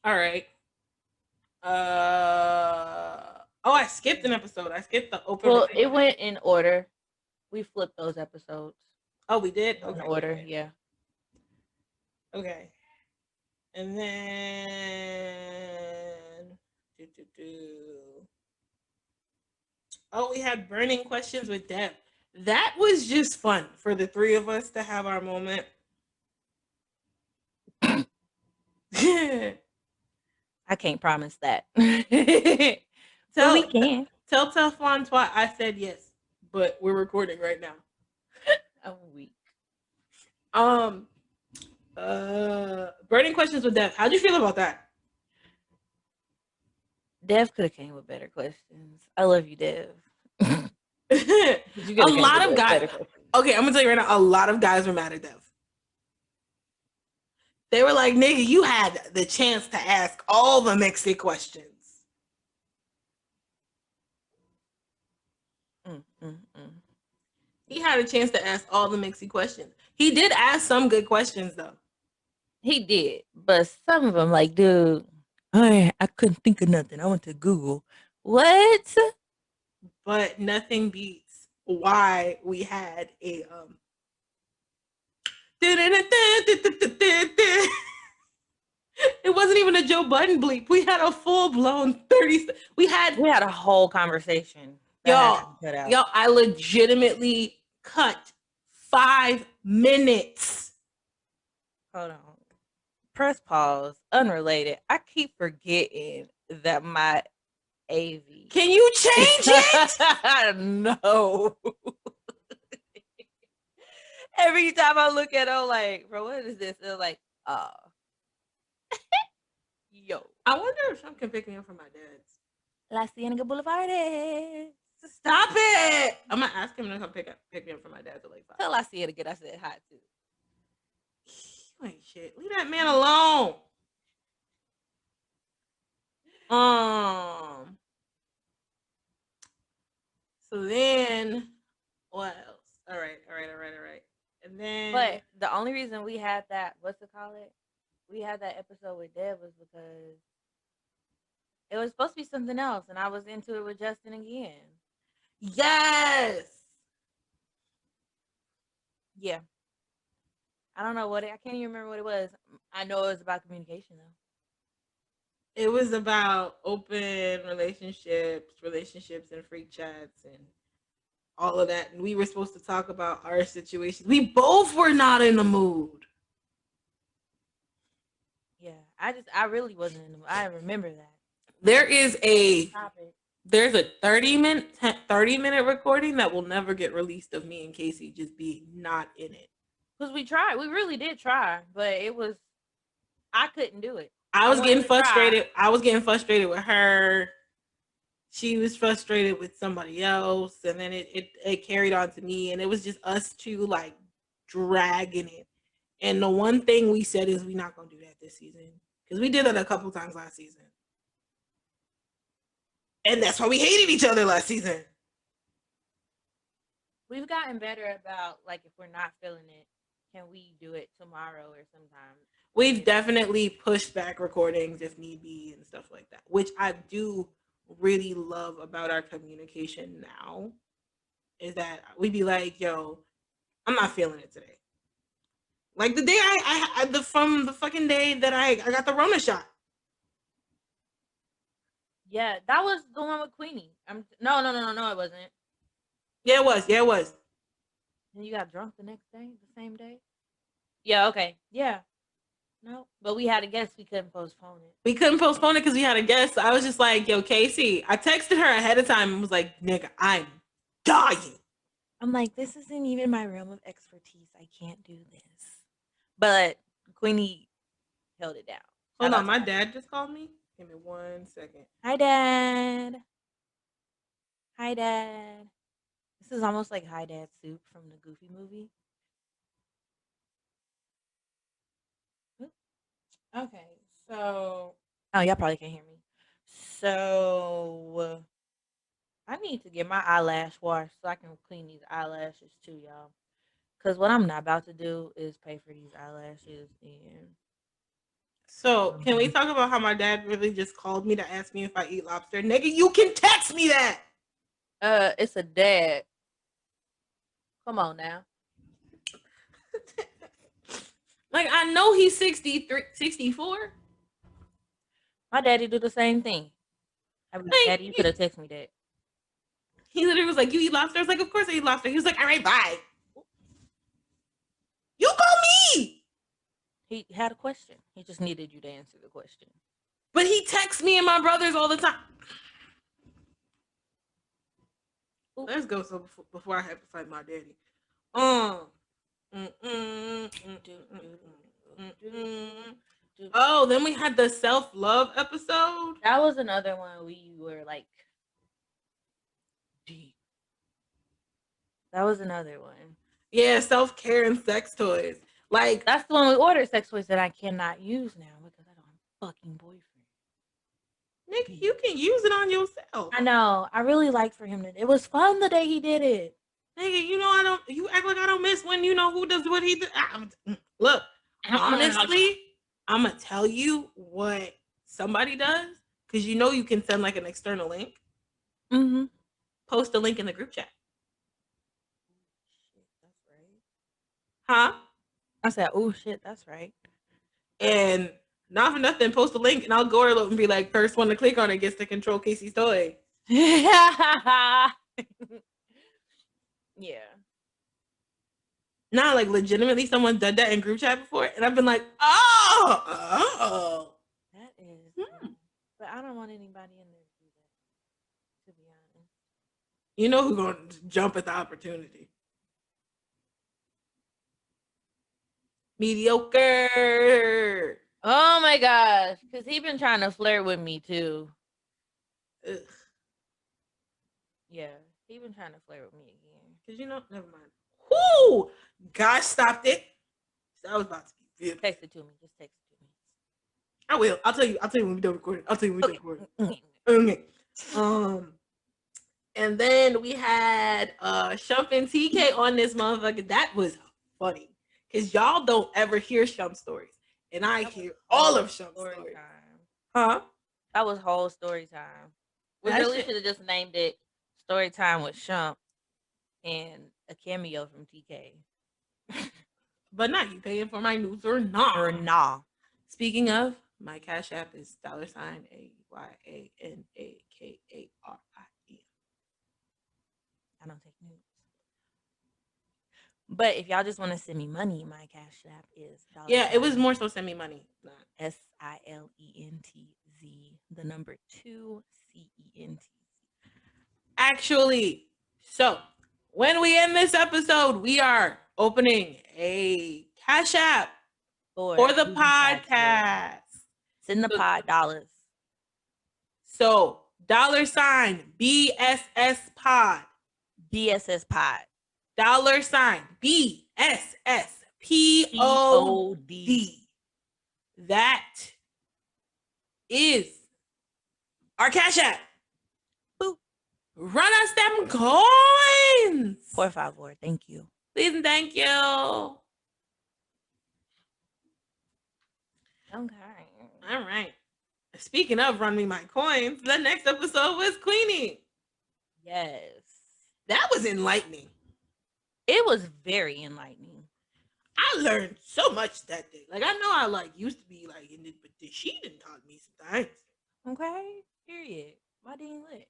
right. Oh, I skipped an episode. I skipped the open. Well, it went in order. We flipped those episodes Oh, we did? in Okay. order. Yeah. Okay. And then oh, we had burning questions with Deb. That was just fun for the three of us to have our moment. I can't promise that. But we can. Tell Teflon Twat I said yes, but we're recording right now. I'm weak. Burning questions with Dev. How'd you feel about that? Dev could have came with better questions. I love you, Dev. A lot of guys. Okay, I'm gonna tell you right now. A lot of guys were mad at Dev. They were like, "Nigga, you had the chance to ask all the Mexi questions." He had a chance to ask all the Mexi questions. He did ask some good questions though. He did, but some of them, like, dude, I couldn't think of nothing. I went to Google. What? But nothing beats why we had a it wasn't even a Joe Budden bleep. We had a full blown 30. We had a whole conversation. Y'all, I legitimately cut 5 minutes. Hold on. Press pause. Unrelated. I keep forgetting that my AV. Can you change it? No. Every time I look at it, I'm like, bro, what is this? It's like, yo. I wonder if Sean can pick me up from my dad's. La Cienega Boulevard. Stop it! I'm gonna ask him to come pick me up from my dad's at like 5. Tell La Cienega I said hi too. You ain't shit. Leave that man alone. So then what else? All right. And then but the only reason we had that, what's it called it? We had that episode with Deb was because it was supposed to be something else, and I was into it with Justin again. Yes. Yeah. I don't know what I can't even remember what it was. I know it was about communication though. It was about open relationships and freak chats and all of that. And we were supposed to talk about our situations. We both were not in the mood. Yeah, I really wasn't in the mood. I remember that. There is a topic. There's a 30-minute recording that will never get released of me and Casey just being not in it. Because we tried. We really did try, but I couldn't do it. I was getting frustrated. I was getting frustrated with her. She was frustrated with somebody else, and then it carried on to me, and it was just us two like dragging it. And the one thing we said is we're not gonna do that this season because we did that a couple times last season, and that's why we hated each other last season. We've gotten better about like if we're not feeling it, can we do it tomorrow or sometime? We've definitely pushed back recordings if need be and stuff like that, which I do really love about our communication now. Is that we'd be like, "Yo, I'm not feeling it today." Like the day from the fucking day that I got the Rona shot. Yeah, that was the one with Queenie. No, it wasn't. Yeah, it was. Yeah, it was. And you got drunk the next day, the same day? Yeah, okay. Yeah. No, but we had a guest. We couldn't postpone it. We couldn't postpone it because we had a guest. I was just like, yo, Casey. I texted her ahead of time and was like, nigga, I'm dying. I'm like, this isn't even my realm of expertise. I can't do this. But Queenie held it down. Hold on, my dad just called me. Give me 1 second. Hi, Dad. Hi, Dad. This is almost like Hi Dad Soup from the Goofy movie. Okay, so y'all probably can't hear me. So I need to get my eyelash washed so I can clean these eyelashes too, y'all. Because what I'm not about to do is pay for these eyelashes. And so can we talk about how my dad really just called me to ask me if I eat lobster? Nigga, you can text me that. It's a dad. Come on now. Like, I know he's 63, 64. My daddy do the same thing. I mean, Daddy, you could have texted me that. He literally was like, you eat lobster? I was like, of course I eat lobster. He was like, all right, bye. You call me. He had a question. He just needed you to answer the question. But he texts me and my brothers all the time. Ooh. Let's go. So before I have to fight my daddy. Oh, then we had the self-love episode. That was another one we were like deep. That was another one. Yeah, self-care and sex toys. Like, that's the one we ordered sex toys that I cannot use now because I don't have a fucking boyfriend. Nigga, you can use it on yourself. I know. I really liked for him to. It was fun the day he did it. Nigga, you know you act like I don't miss when you know who does what he did. Look, honestly, I'm gonna tell you what somebody does because you know you can send like an external link. Mm-hmm. Post a link in the group chat. Shit, that's right. Huh? I said, oh shit, that's right. And not for nothing, post a link and I'll go and be like, first one to click on it gets to control Casey's toy. Yeah. Nah, like legitimately someone did that in group chat before and I've been like, oh. That is. But I don't want anybody in there to do that, to be honest. You know who's going to jump at the opportunity. Mediocre. Oh my gosh. Because he been trying to flirt with me too. Ugh. Yeah. He been trying to flirt with me again. Because you know, never mind. Whoo! Gosh, stopped it. I was about to be good. Text it to me. Just text it to me. I will. I'll tell you when we done recording. Okay. And then we had Shump and TK on this motherfucker. That was funny. Because y'all don't ever hear Shump stories. And I hear all of Shump stories. Time. Huh? That was whole story time. We really should have just named it Story Time with Shump and a cameo from TK. But not you paying for my news or not. Or nah. Speaking of, my Cash App is $AYANAKARIE. I don't take news. But if y'all just want to send me money, my Cash App is $. Yeah, it was more so send me money. SILENTZ, the number 2 CENT. Actually, so when we end this episode, we are opening a Cash App for the podcast. Send the pod dollars. So $sign BSS Pod. BSS Pod. $sign BSSPOD. That is our Cash App. Boop. Run us them coins. Por favor. Thank you. Please and thank you. Okay. All right. Speaking of run me my coins, the next episode was Queenie. Yes. That was enlightening. It was very enlightening. I learned so much that day. Like, I know I used to be in it, but she done taught me some things. Okay. Period. My dang lit.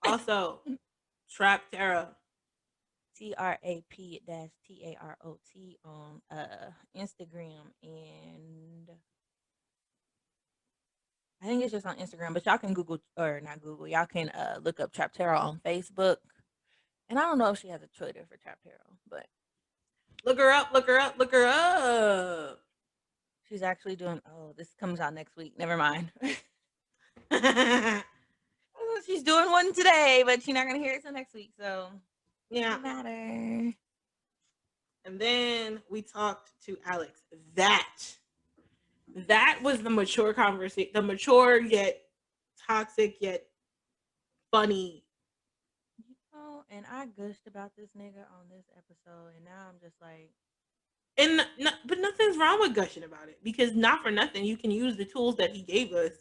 Also, Trap Tarot. TRAP-TAROT on Instagram, and I think it's just on Instagram, but y'all can Google, or not Google, y'all can look up Trap Tarot on Facebook. And I don't know if she has a Twitter for Trap Tarot, but look her up, look her up, look her up. She's actually doing, this comes out next week. Never mind. She's doing one today, but she's not going to hear it till next week. So, yeah. Doesn't matter. And then we talked to Alex. That was the mature conversation, the mature yet toxic yet funny. And I gushed about this nigga on this episode, and now I'm just like, but nothing's wrong with gushing about it, because not for nothing you can use the tools that he gave us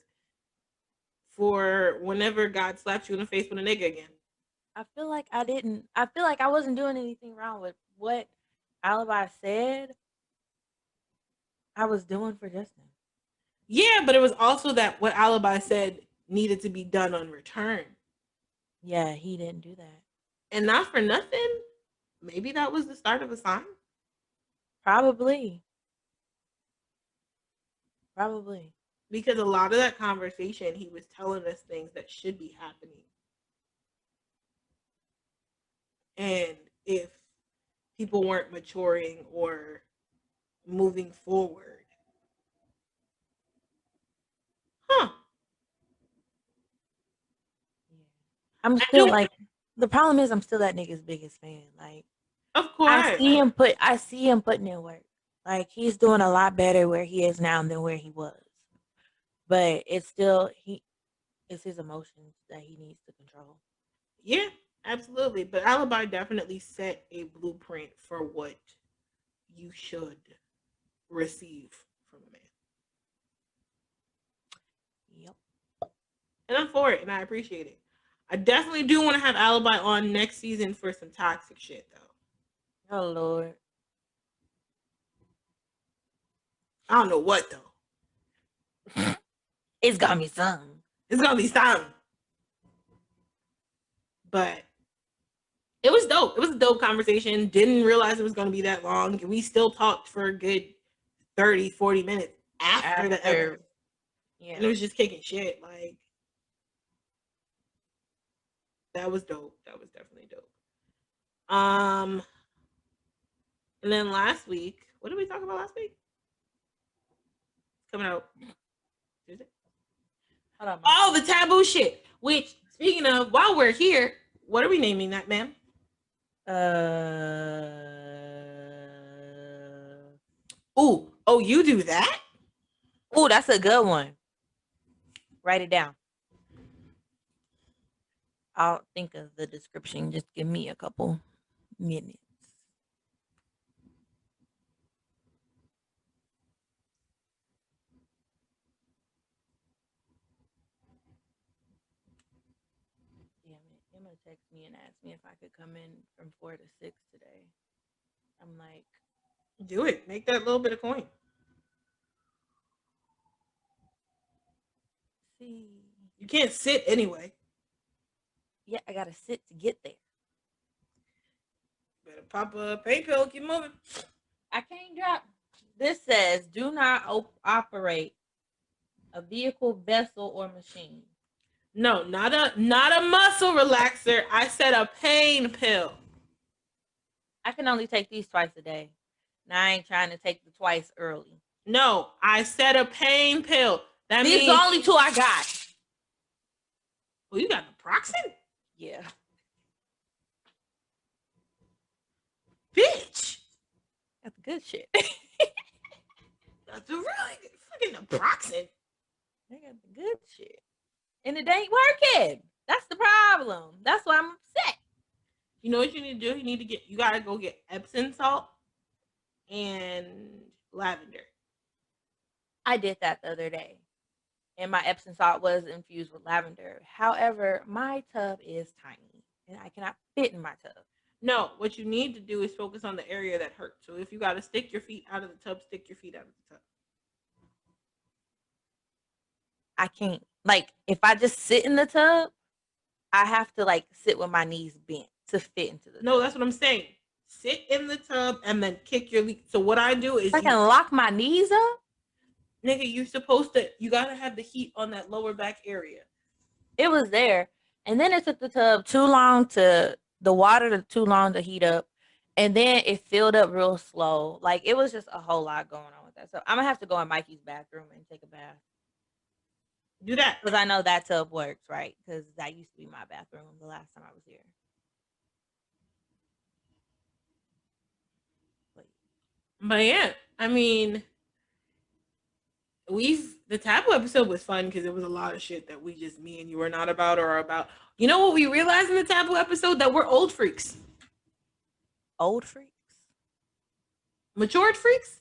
for whenever God slaps you in the face with a nigga again. I feel like I wasn't doing anything wrong with what Alibi said. I was doing for Justin. Yeah, but it was also that what Alibi said needed to be done on return. Yeah, he didn't do that. And not for nothing, maybe that was the start of a sign. Probably. Because a lot of that conversation, he was telling us things that should be happening. And if people weren't maturing or moving forward. Huh. Yeah. I'm still the problem is I'm still that nigga's biggest fan. Like, of course. I see him putting in work. Like, he's doing a lot better where he is now than where he was. But it's still it's his emotions that he needs to control. Yeah, absolutely. But Alibi definitely set a blueprint for what you should receive from a man. Yep. And I'm for it, and I appreciate it. I definitely do want to have Alibi on next season for some toxic shit, though. Oh, Lord. I don't know what, though. It's gonna be some. But it was dope. It was a dope conversation. Didn't realize it was going to be that long. We still talked for a good 30, 40 minutes after the episode. Yeah. And it was just kicking shit. Like, that was dope. That was definitely dope. And then last week, what did we talk about last week? Coming out Tuesday. Hold on. Oh, the taboo shit. Which, speaking of, while we're here, what are we naming that, ma'am? Oh, you do that? Oh, that's a good one. Write it down. I'll think of the description. Just give me a couple minutes. Damn it. Emma texted me and asked me if I could come in from 4 to 6 today. I'm like, do it. Make that little bit of coin. See. You can't sit anyway. Yeah, I gotta sit to get there. Better pop a pain pill, keep moving. I can't drop. This says, do not operate a vehicle, vessel, or machine. No, not a muscle relaxer. I said a pain pill. I can only take these twice a day. Now I ain't trying to take the twice early. No, I said a pain pill. That These means the only two I got. well, you got naproxen? Yeah. Bitch. That's good shit. That's a really good fucking naproxen. They got the good shit. And it ain't working. That's the problem. That's why I'm upset. You know what you need to do? You gotta go get Epsom salt and lavender. I did that the other day. And my Epsom salt was infused with lavender. However, my tub is tiny and I cannot fit in my tub. No, what you need to do is focus on the area that hurts. So if you gotta stick your feet out of the tub, stick your feet out of the tub. I can't. Like, if I just sit in the tub, I have to like sit with my knees bent to fit into the No, tub. that's what I'm saying. Sit in the tub and then kick your feet. So what I do is I can lock my knees up. nigga, you gotta have the heat on that lower back area. It was there. And then it took the tub the water too long to heat up. And then it filled up real slow. Like, it was just a whole lot going on with that. So I'm gonna have to go in Mikey's bathroom and take a bath. Do that. Because I know that tub works, right? Because that used to be my bathroom the last time I was here. But yeah, I mean, the taboo episode was fun because it was a lot of shit that me and you are not about or are about. You know what we realized in the taboo episode? That we're old freaks. Old freaks? Matured freaks?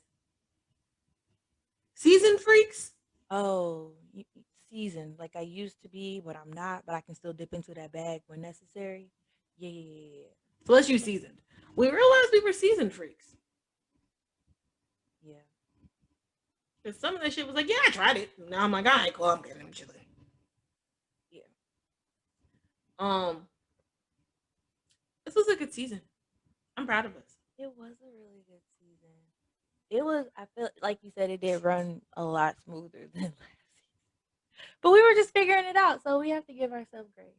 Seasoned freaks? Oh, seasoned. Like I used to be, but I'm not. But I can still dip into that bag when necessary. Yeah. So let's use seasoned. We realized we were seasoned freaks. Yeah. Because some of that shit was like, yeah, I tried it. Now I'm like, all right, cool, I'm good. I'm chilling. Yeah. This was a good season. I'm proud of us. It was a really good season. I feel like you said, it did run a lot smoother than last season. But we were just figuring it out, so we have to give ourselves grace.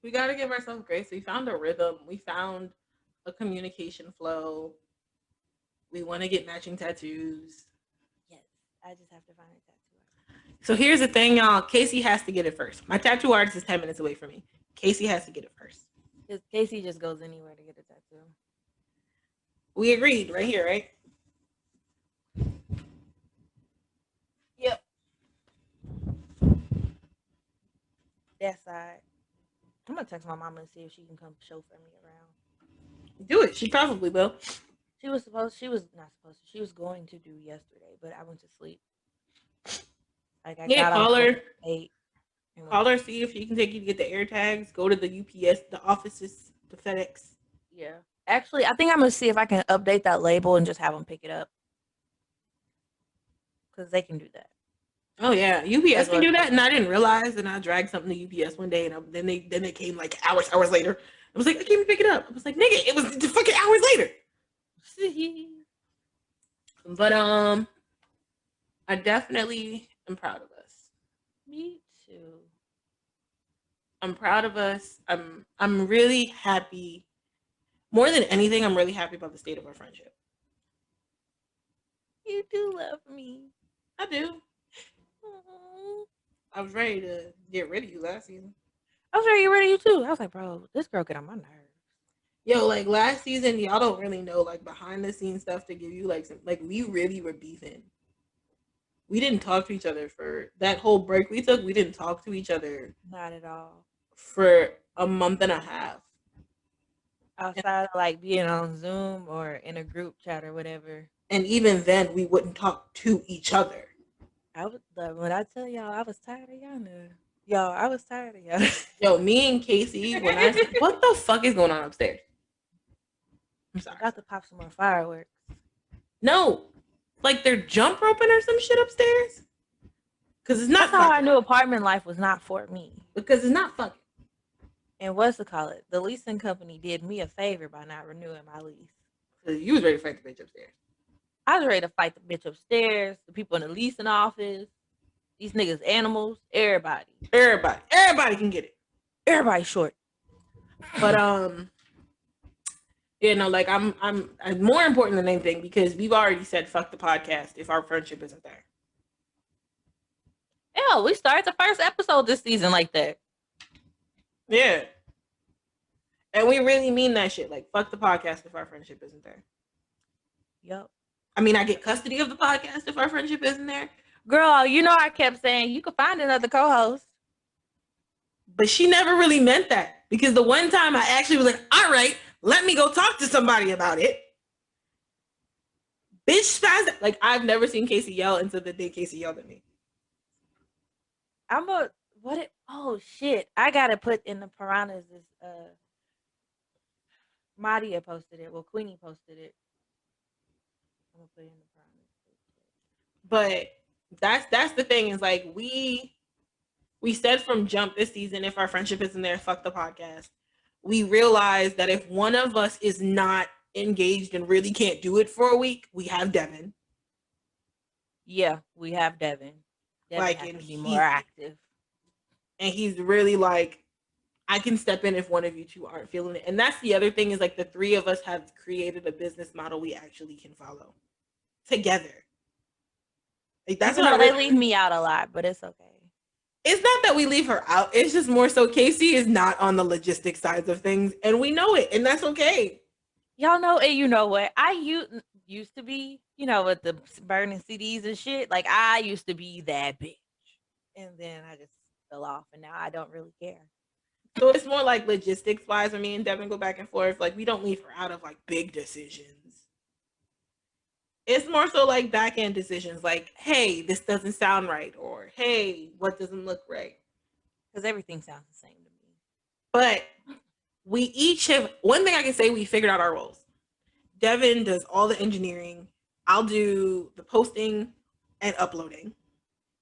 We got to give ourselves grace. We found a rhythm. We found a communication flow. We want to get matching tattoos. Yes, I just have to find a tattoo artist. So here's the thing, y'all. Casey has to get it first. My tattoo artist is 10 minutes away from me. Casey has to get it first. Because Casey just goes anywhere to get a tattoo. We agreed right here, right? Yep. That side. I'm going to text my mama and see if she can come chauffeur me around. Do it. She probably will. She was going to do yesterday, but I went to sleep. Like I got call her. 8. Call her, see if she can take you to get the air tags. Go to the UPS, the offices, the FedEx. Yeah. Actually, I think I'm going to see if I can update that label and just have them pick it up. Because they can do that. Oh yeah, UPS can do that, and I didn't realize. And I dragged something to UPS one day, and then they came like hours later. I was like, I can't even pick it up. I was like, nigga, it was fucking hours later. But I definitely am proud of us. Me too. I'm proud of us. I'm really happy. More than anything, I'm really happy about the state of our friendship. You do love me. I do. I was ready to get rid of you last season. I was ready to get rid of you too. I was like, bro, this girl get on my nerves. Yo, like last season, y'all don't really know like behind the scenes stuff to give you like some like we really were beefing. We didn't talk to each other for that whole break we took. We didn't talk to each other. Not at all. For a month and a half. Outside of like being on Zoom or in a group chat or whatever. And even then, we wouldn't talk to each other. When I tell y'all, I was tired of y'all. Yo, I was tired of y'all. Yo, me and Casey, what the fuck is going on upstairs? I'm sorry. I got to pop some more fireworks. No, like they're jump roping or some shit upstairs. Because it's not. That's how I knew apartment life was not for me. Because it's not fucking. And what's to call it? The leasing company did me a favor by not renewing my lease. You was ready to fight the bitch upstairs. I was ready to fight the bitch upstairs, the people in the leasing office. These niggas animals, everybody. Everybody can get it. Everybody short. But you know, like I'm more important than anything because we've already said fuck the podcast if our friendship isn't there. Hell, we started the first episode this season like that. Yeah. And we really mean that shit. Like, fuck the podcast if our friendship isn't there. Yep. I mean, I get custody of the podcast if our friendship isn't there. Girl, you know I kept saying you could find another co-host. But she never really meant that. Because the one time I actually was like, all right, let me go talk to somebody about it. Bitch spazzed. Like, I've never seen Casey yell until the day Casey yelled at me. Oh shit. I gotta put in the piranhas this Madia posted it. Well, Queenie posted it. I'm gonna put it in the piranhas. But that's the thing, is like we said from jump this season, if our friendship isn't there, fuck the podcast. We realized that if one of us is not engaged and really can't do it for a week, we have Devin. Yeah, we have Devin. Devin like, has to be more active. And he's really like, I can step in if one of you two aren't feeling it. And that's the other thing, is like the three of us have created a business model we actually can follow together. Like, that's what they leave me out a lot, but it's okay. It's not that we leave her out. It's just more so Casey is not on the logistic sides of things, and we know it, and that's okay. Y'all know, and you know what? I used to be, you know, with the burning CDs and shit. Like, I used to be that bitch, and then I just fell off, and now I don't really care. So it's more like logistics wise when me and Devin go back and forth. Like, we don't leave her out of like big decisions. It's more so like back end decisions, like, hey, this doesn't sound right, or hey, what doesn't look right? Because everything sounds the same to me. But we each have, one thing I can say, we figured out our roles. Devin does all the engineering. I'll do the posting and uploading.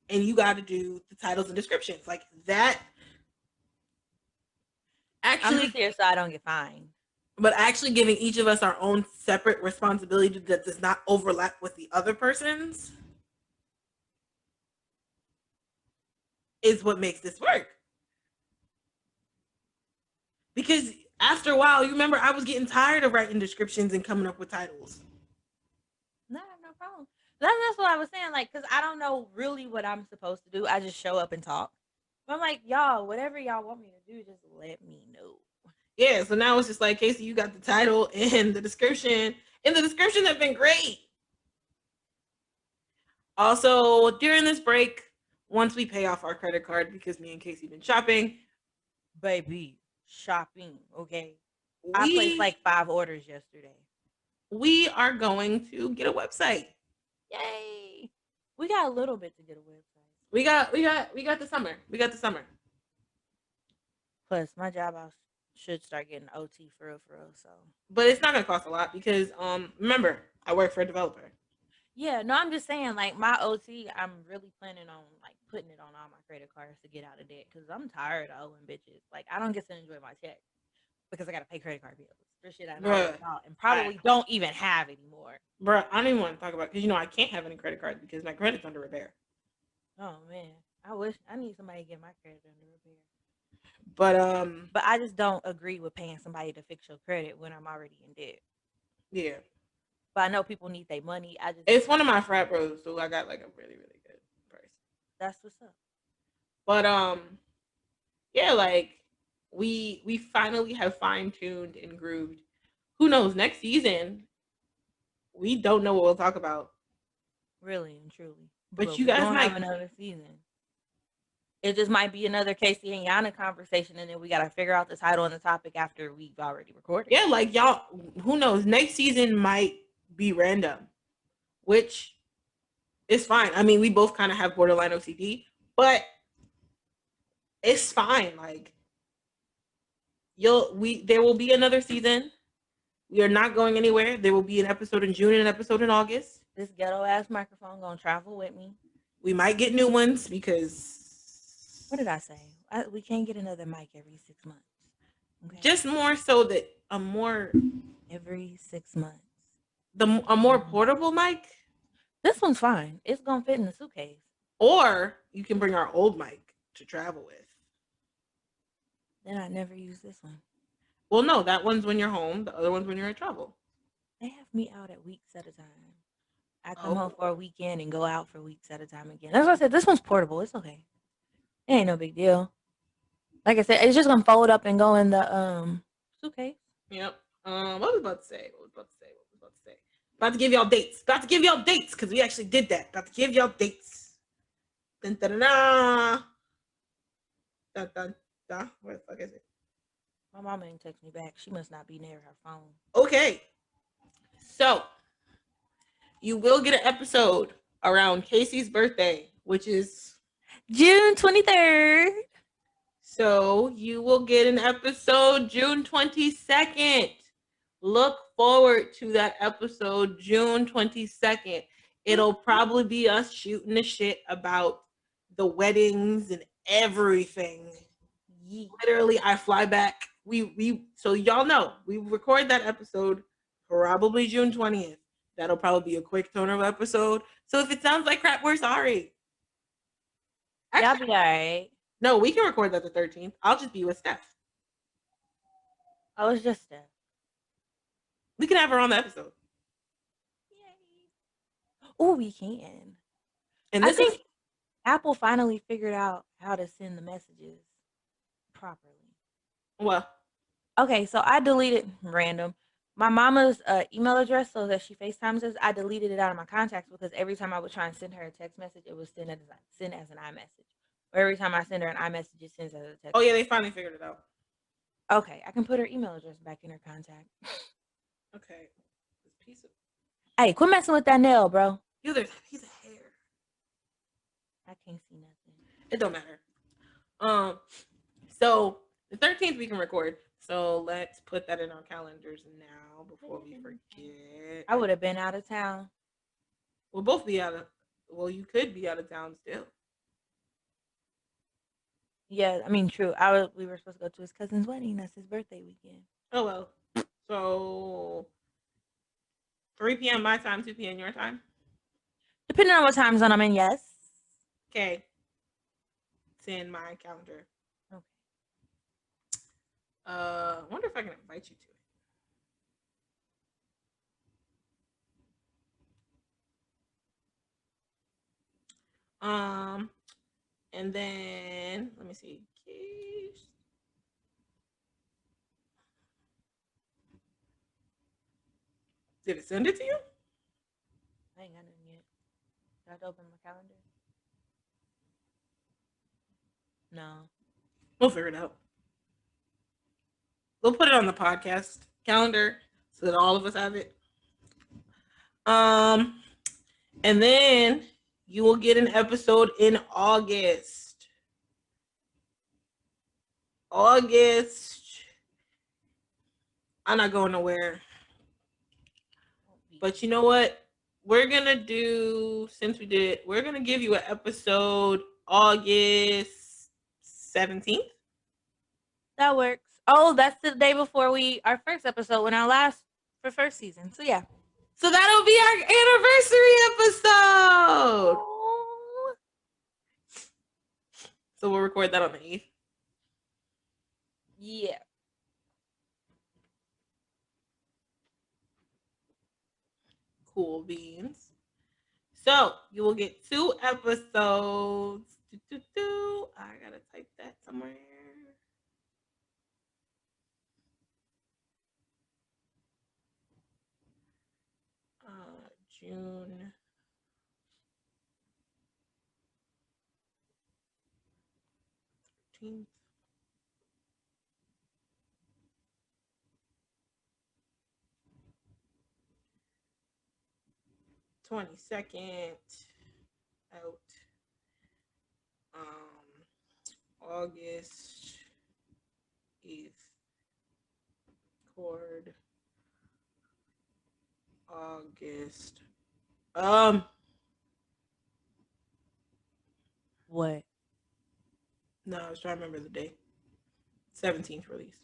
And you got to do the titles and descriptions. Like that. Actually, I'm just here so I don't get fined. But actually giving each of us our own separate responsibility that does not overlap with the other person's is what makes this work. Because after a while, you remember I was getting tired of writing descriptions and coming up with titles. No, no problem. That's what I was saying. Like, because I don't know really what I'm supposed to do. I just show up and talk. But I'm like, y'all, whatever y'all want me to do, just let me know. Yeah, so now it's just like, Casey, you got the title and the description. And the description have been great. Also, during this break, once we pay off our credit card, because me and Casey been shopping. Baby, shopping, okay? I placed like 5 orders yesterday. We are going to get a website. Yay! We got a little bit to get a website. We got the summer. We got the summer. Plus, my job should start getting OT for real. So, but it's not gonna cost a lot because remember, I work for a developer. Yeah, no, I'm just saying, like, my OT, I'm really planning on like putting it on all my credit cards to get out of debt because I'm tired of owing bitches. Like, I don't get to enjoy my check because I gotta pay credit card bills for shit I know about and probably don't even have anymore. Bruh, I don't even want to talk about, because you know I can't have any credit cards because my credit's under repair. Oh man, I need somebody to get my credit under repair. But I just don't agree with paying somebody to fix your credit when I'm already in debt. Yeah. But I know people need their money. It's one of my frat bros, so I got like a really, really good price. That's what's up. But yeah, like we finally have fine-tuned and grooved. Who knows, next season we don't know what we'll talk about. Really and truly. But you guys might have another season. It just might be another Casey and Yana conversation, and then we gotta figure out the title and the topic after we've already recorded. Yeah, like y'all, who knows? Next season might be random, which is fine. I mean, we both kind of have borderline OCD, but it's fine. Like there will be another season. We are not going anywhere. There will be an episode in June and an episode in August. This ghetto ass microphone gonna travel with me. We might get new ones because. What did I say? We can't get another mic every 6 months. Okay? Just more so that every 6 months. A more portable mic. This one's fine. It's gonna fit in the suitcase. Or you can bring our old mic to travel with. Then I never use this one. Well, no, that one's when you're home. The other one's when you're at travel. They have me out at weeks at a time. I come home for a weekend and go out for weeks at a time again. That's what I said. This one's portable. It's okay. It ain't no big deal. Like I said, it's just gonna fold up and go in the suitcase. Yep. What was I about to say? About to give y'all dates. Because we actually did that. About to give y'all dates. Dun, dun, dun, dun. Dun, dun, dun. Where the fuck is it? My mama didn't text me back. She must not be near her phone. Okay. So, you will get an episode around Casey's birthday, which is June 23rd. So, you will get an episode June 22nd. Look forward to that episode June 22nd. It'll probably be us shooting the shit about the weddings and everything. Literally, I fly back. So y'all know, we record that episode probably June 20th. That'll probably be a quick toner episode. So if it sounds like crap, we're sorry. Y'all be all right. No, we can record that the 13th. I'll just be with Steph. Oh, it's just Steph. We can have her on the episode. Yay. Oh, we can. And I think Apple finally figured out how to send the messages properly. Well, okay, so I deleted random my mama's email address so that she FaceTimes us. I deleted it out of my contacts because every time I would try and send her a text message, it was sent as an iMessage. Or every time I send her an iMessage, it sends as a text. Oh yeah, they finally figured it out. Okay, I can put her email address back in her contact. Okay, this piece of. Hey, quit messing with that nail, bro. Yo, there's a piece of hair. I can't see nothing. It don't matter. So the 13th we can record. So let's put that in our calendars now before we forget. I would have been out of town. We'll both be out of. Well, you could be out of town still. Yeah, I mean, true. We were supposed to go to his cousin's wedding. That's his birthday weekend. Oh well. So 3 p.m. my time, 2 p.m. your time. Depending on what time zone I'm in, yes. Okay. It's in my calendar. Okay. I wonder if I can invite you to it. And then let me see. Did it send it to you? I ain't got nothing yet. Did I have to open my calendar? No. We'll figure it out. We'll put it on the podcast calendar so that all of us have it. And then you will get an episode in August. I'm not going nowhere. But you know what? We're going to do, we're going to give you an episode August 17th. That works. Oh, that's the day before our first episode when for first season. So yeah. So that'll be our anniversary episode. Oh. So we'll record that on the 8th. Yeah. Cool beans. So you will get 2 episodes. I gotta type that somewhere. June 13th. $22nd out. August 8th. Record. August. What? No, I was trying to remember the day. 17th released.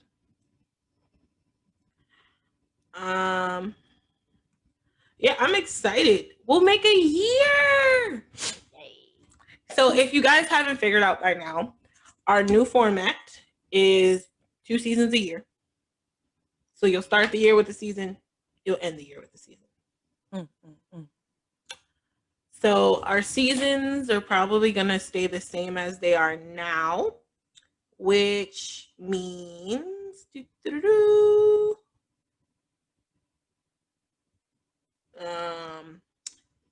Yeah, I'm excited. We'll make a year. Yay. So So if you guys haven't figured out by now, our new format is 2 seasons a year. So you'll start the year with the season, you'll end the year with the season. So our seasons are probably going to stay the same as they are now, which means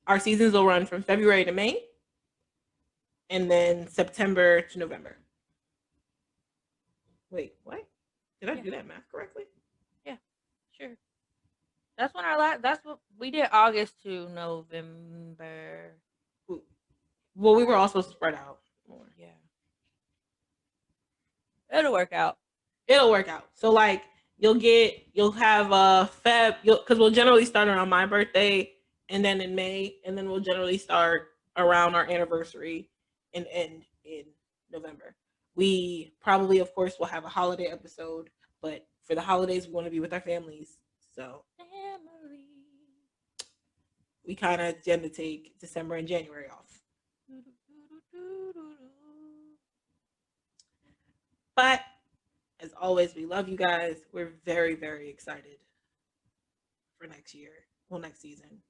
our seasons will run from February to May and then September to November. Wait, what? Did I do that math correctly? Yeah, sure. That's when that's what we did, August to November. Well, we were also spread out more. Yeah. It'll work out. It'll work out. So like you'll have because we'll generally start around my birthday and then in May, and then we'll generally start around our anniversary and end in November. We probably, of course, will have a holiday episode, but for the holidays, we want to be with our families. So we kind of tend to take December and January off. But as always, we love you guys. We're very, very excited for next year. Well, next season.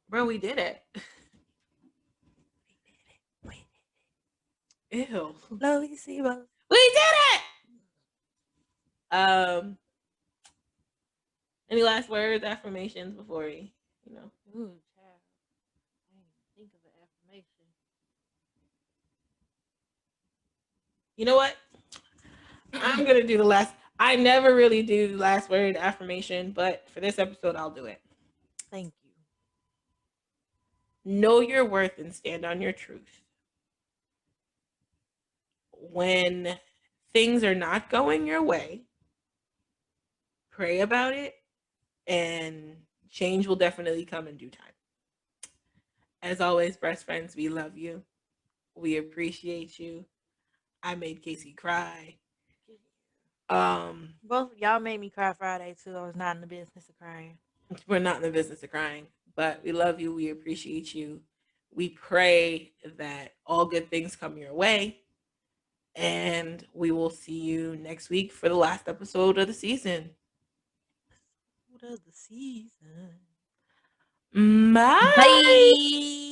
Bro, we did it. Ew. Lovísimo. We did it! Any last words, affirmations before we, Ooh, child. I didn't even think of an affirmation. You know what? I'm going to do the last. I never really do the last word affirmation, but for this episode, I'll do it. Thank you. Know your worth and stand on your truth. When things are not going your way, pray about it, and change will definitely come in due time. As always, best friends, we love you. We appreciate you. I made Casey cry. Both y'all made me cry Friday too. I was not in the business of crying. We're not in the business of crying, but we love you. We appreciate you. We pray that all good things come your way. And we will see you next week for the last episode of the season. Bye. Bye.